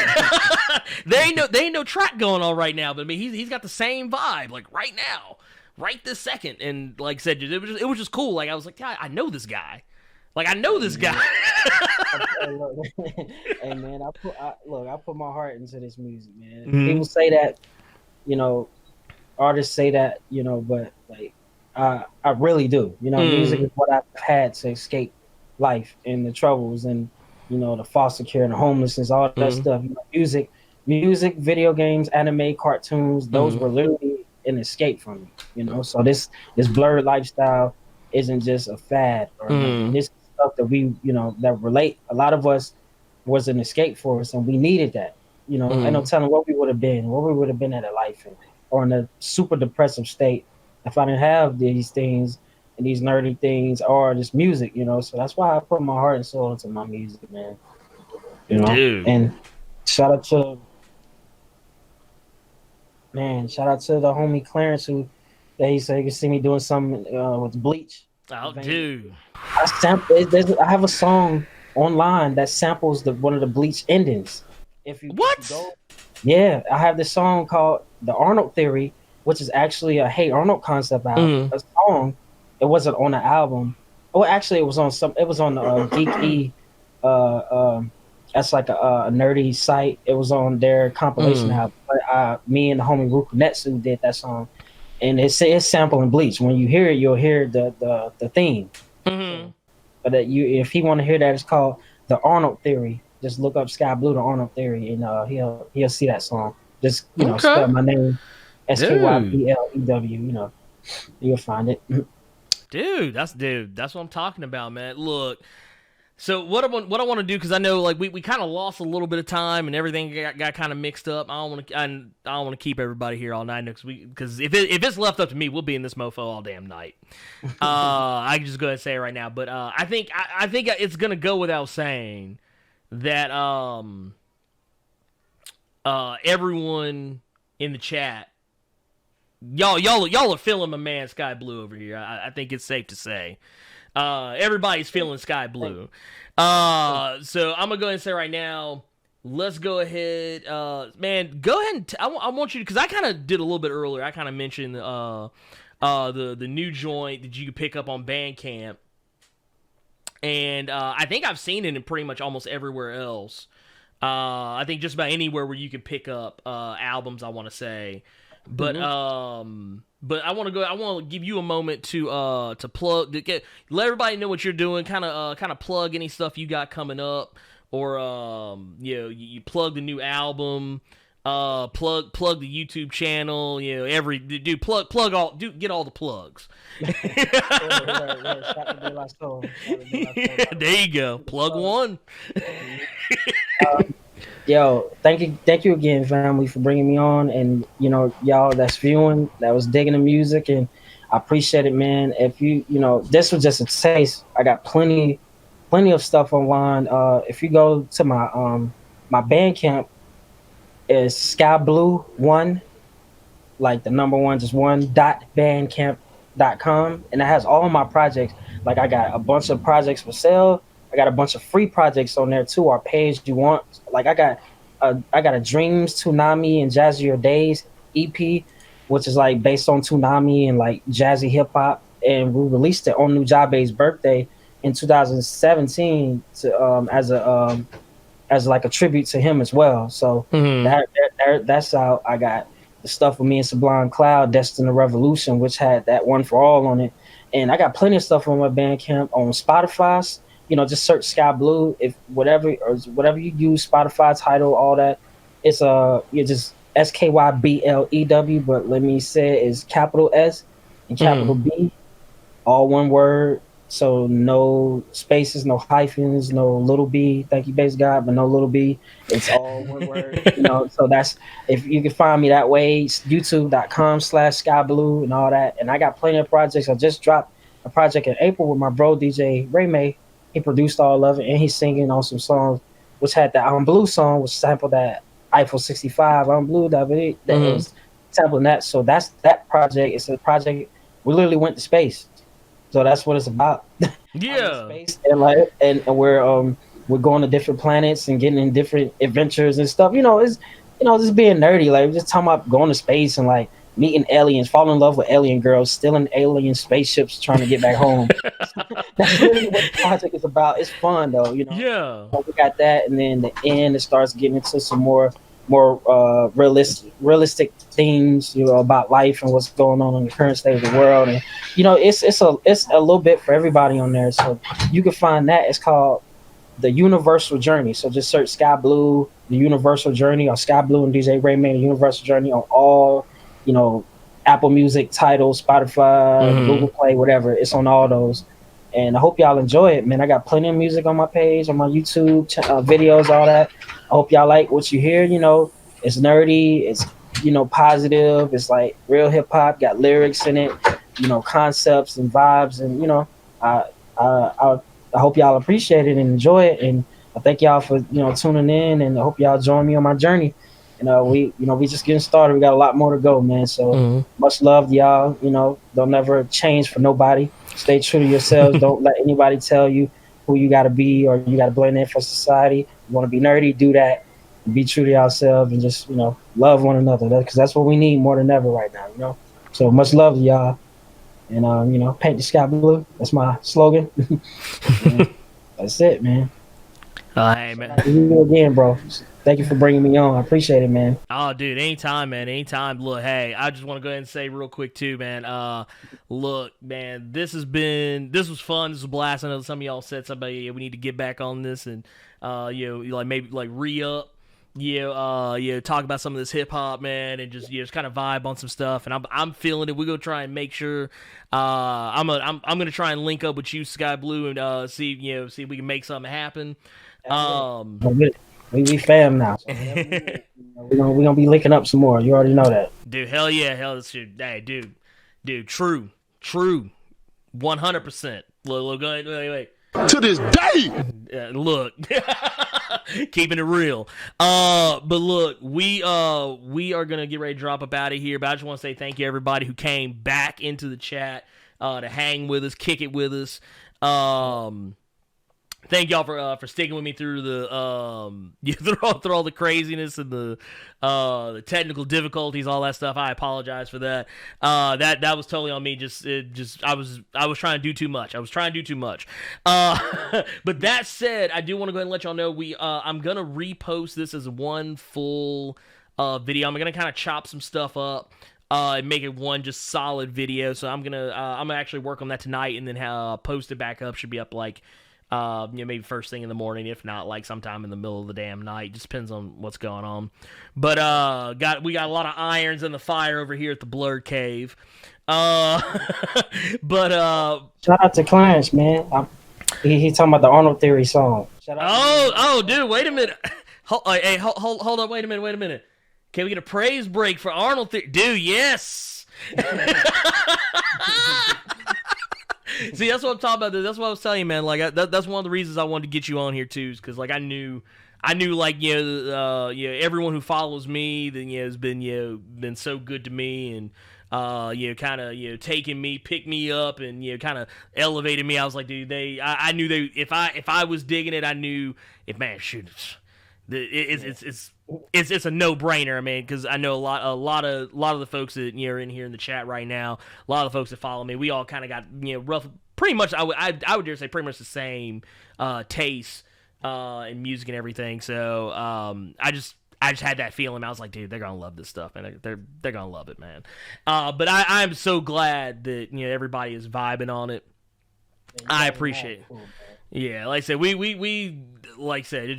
S1: there ain't no track going on right now. But I mean, he's got the same vibe, like right now, right this second. And like I said, it was just cool. Like I was like, yeah, I know this guy. Like I know this guy.
S2: Hey man, I put my heart into this music, man. Mm-hmm. People say that, you know, artists say that, you know, but like I really do. You know, music is what I've had to escape life and the troubles and, you know, the foster care and the homelessness, all that stuff. You know, music, video games, anime, cartoons, those were literally an escape from me. You know, so this blurred lifestyle isn't just a fad or this stuff that we, you know, that relate. A lot of us was an escape for us, and we needed that. You know, I no telling what we would have been at a life in, or in a super depressive state if I didn't have these things and these nerdy things or this music. You know, so that's why I put my heart and soul into my music, man. You know,
S1: dude.
S2: And shout out to the homie Clarence who he said he could see me doing something with Bleach.
S1: Oh, dude.
S2: I have a song online that samples one of the Bleach endings. If you go, yeah, I have this song called "The Arnold Theory," which is actually a Hey Arnold concept album. A song. It wasn't on the album. Oh, actually, it was on the Geek E. That's like a nerdy site. It was on their compilation album. But me and the homie Rukunetsu did that song. And it's sampling Bleach. When you hear it, you'll hear the theme. So, but if he want to hear that, it's called the Arnold Theory. Just look up SkyBlew, the Arnold Theory, and he'll see that song. Just spell my name SKYBLEW. You know, you'll find it.
S1: Dude, that's what I'm talking about, man. Look. So what I want to do, because I know like we kind of lost a little bit of time and everything got kind of mixed up. I don't want to keep everybody here all night because if it's left up to me, we'll be in this mofo all damn night. I can just go ahead and say it right now. But I think it's gonna go without saying that everyone in the chat, y'all are feeling my man SkyBlew over here. I think it's safe to say. Everybody's feeling SkyBlew. So I'm gonna go ahead and say right now, let's go ahead, man. Go ahead and I want you to, because I kind of did a little bit earlier. I kind of mentioned the new joint that you could pick up on Bandcamp, and I think I've seen it in pretty much almost everywhere else. I think just about anywhere where you can pick up albums, I want to say, but But I want to give you a moment to plug, let everybody know what you're doing. Kind of plug any stuff you got coming up, or you plug the new album, plug the YouTube channel. You know, plug all, get all the plugs. There you go, plug one.
S2: Yo, thank you again, family, for bringing me on, and y'all that's viewing, that was digging the music, and I appreciate it, man. If this was just a taste. I got plenty of stuff online. If you go to my my Bandcamp, is SkyBlew1, like the number one, just .bandcamp.com, and it has all my projects. Like I got a bunch of projects for sale. I got a bunch of free projects on there too. Our page you want. Like I got a Dreams, Toonami, and Jazzier Days EP, which is like based on Toonami and like jazzy hip hop. And we released it on Nujabe's birthday in 2017 to as like a tribute to him as well. So that's out. I got the stuff with me and Sublime Cloud, Destined the Revolution, which had that One for All on it. And I got plenty of stuff on my Bandcamp, on Spotify. Just search SkyBlew, if whatever you use, Spotify, Tidal, all that. It's you just SKYBLEW, but let me say it is capital S and capital B, all one word. So no spaces, no hyphens, no little b. Thank you, base God, but no little b. It's all one word. So that's, if you can find me that way, youtube.com/SkyBlew and all that. And I got plenty of projects. I just dropped a project in April with my bro DJ Ray May. He produced all of it, and he's singing on some songs, which had the I'm Blue song, which sampled that Eiffel 65. I'm Blue, that was sampling that. So that's that project. It's a project. We literally went to space. So that's what it's about.
S1: Yeah.
S2: Space, and we're going to different planets and getting in different adventures and stuff. It's just being nerdy. Like, we're just talking about going to space and like meeting aliens, falling in love with alien girls, stealing alien spaceships, trying to get back home. That's really what the project is about. It's fun though,
S1: Yeah.
S2: So we got that, and then the end, it starts getting into some more realistic themes, about life and what's going on in the current state of the world. And it's a little bit for everybody on there. So you can find that. It's called The Universal Journey. So just search SkyBlew, The Universal Journey, or SkyBlew and DJ Rayman, The Universal Journey, on all, Apple Music, Tidal, Spotify, Google Play, whatever. It's on all those. And I hope y'all enjoy it, man. I got plenty of music on my page, on my YouTube videos, all that. I hope y'all like what you hear. It's nerdy, it's positive, it's like real hip hop, got lyrics in it, concepts and vibes, and I hope y'all appreciate it and enjoy it. And I thank y'all for tuning in, and I hope y'all join me on my journey. We just getting started. We got a lot more to go, man. So much love to y'all. Don't never change for nobody. Stay true to yourselves. Don't let anybody tell you who you got to be, or you got to blend in for society. You want to be nerdy, do that. Be true to yourself, and just love one another, because that's what we need more than ever right now. So much love to y'all, and paint the sky blue. That's my slogan. That's it, man.
S1: Hey, man.
S2: Thank you again, bro. Thank you for bringing me on. I appreciate it, man.
S1: Oh, dude, anytime, man. Anytime. Look, hey, I just want to go ahead and say real quick, too, man. Look, man, this was fun. This was a blast. I know some of y'all said something, we need to get back on this and, maybe re-up. Talk about some of this hip hop, man, and just kind of vibe on some stuff. And I'm feeling it. We're gonna try and make sure. I'm gonna try and link up with you, SkyBlew, and see if we can make something happen.
S2: We fam now. So we're gonna be linking up some more. You already know that.
S1: Dude, hell yeah, hey, dude, true, 100%. Look, go ahead, wait.
S5: To this day.
S1: Look, keeping it real. But look, we are gonna get ready to drop up out of here. But I just want to say thank you, everybody who came back into the chat to hang with us, kick it with us. Thank y'all for sticking with me through the through all the craziness and the technical difficulties, all that stuff. I apologize for that. That was totally on me. I was trying to do too much. But that said, I do want to go ahead and let y'all know I'm gonna repost this as one full video. I'm gonna kind of chop some stuff up. And make it one just solid video. So I'm gonna actually work on that tonight, and then post it back up. Should be up maybe first thing in the morning, if not sometime in the middle of the damn night. Just depends on what's going on. But we got a lot of irons in the fire over here at the Blerd Cave. But
S2: shout out to Clarence, man. He talking about the Arnold Theory song.
S1: Dude, wait a minute. Hold up, wait a minute. Can we get a praise break for Arnold Theory? Dude, yes. See, that's what I'm talking about. That's what I was telling you, man. That's one of the reasons I wanted to get you on here too, is because I knew everyone who follows me, then has been so good to me, and kind of taking me, pick me up, and kind of elevated me. I was like, dude, I knew they, if I was digging it, I knew it's a no-brainer. I mean, because I know a lot of the folks that are in here in the chat right now, a lot of the folks that follow me, we all kind of got rough, pretty much. I would dare say pretty much the same taste in music and everything. So I just had that feeling. I was like, dude, they're gonna love this stuff, man. They're gonna love it, man. But I'm so glad that everybody is vibing on it. I appreciate it. Yeah, like I said, we like I said,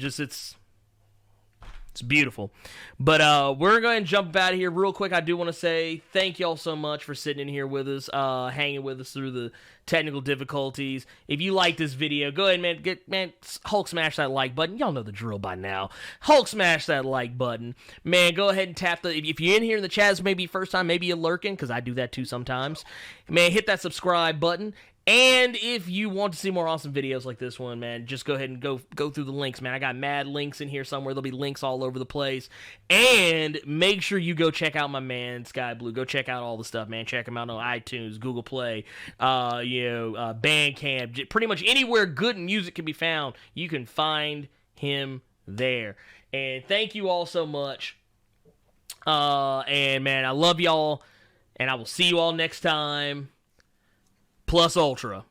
S1: It's beautiful. But we're going to jump out of here real quick. I do want to say thank y'all so much for sitting in here with us, hanging with us through the technical difficulties. If you like this video, go ahead, man, Hulk smash that like button. Y'all know the drill by now. Hulk smash that like button. Man, go ahead and tap the... If you're in here in the chat, it's maybe first time, maybe you're lurking, because I do that too sometimes. Man, hit that subscribe button. And if you want to see more awesome videos like this one, man, just go ahead and go through the links, man. I got mad links in here somewhere. There'll be links all over the place. And make sure you go check out my man, SkyBlew. Go check out all the stuff, man. Check him out on iTunes, Google Play, Bandcamp. Pretty much anywhere good music can be found, you can find him there. And thank you all so much. And, man, I love y'all. And I will see you all next time. Plus Ultra.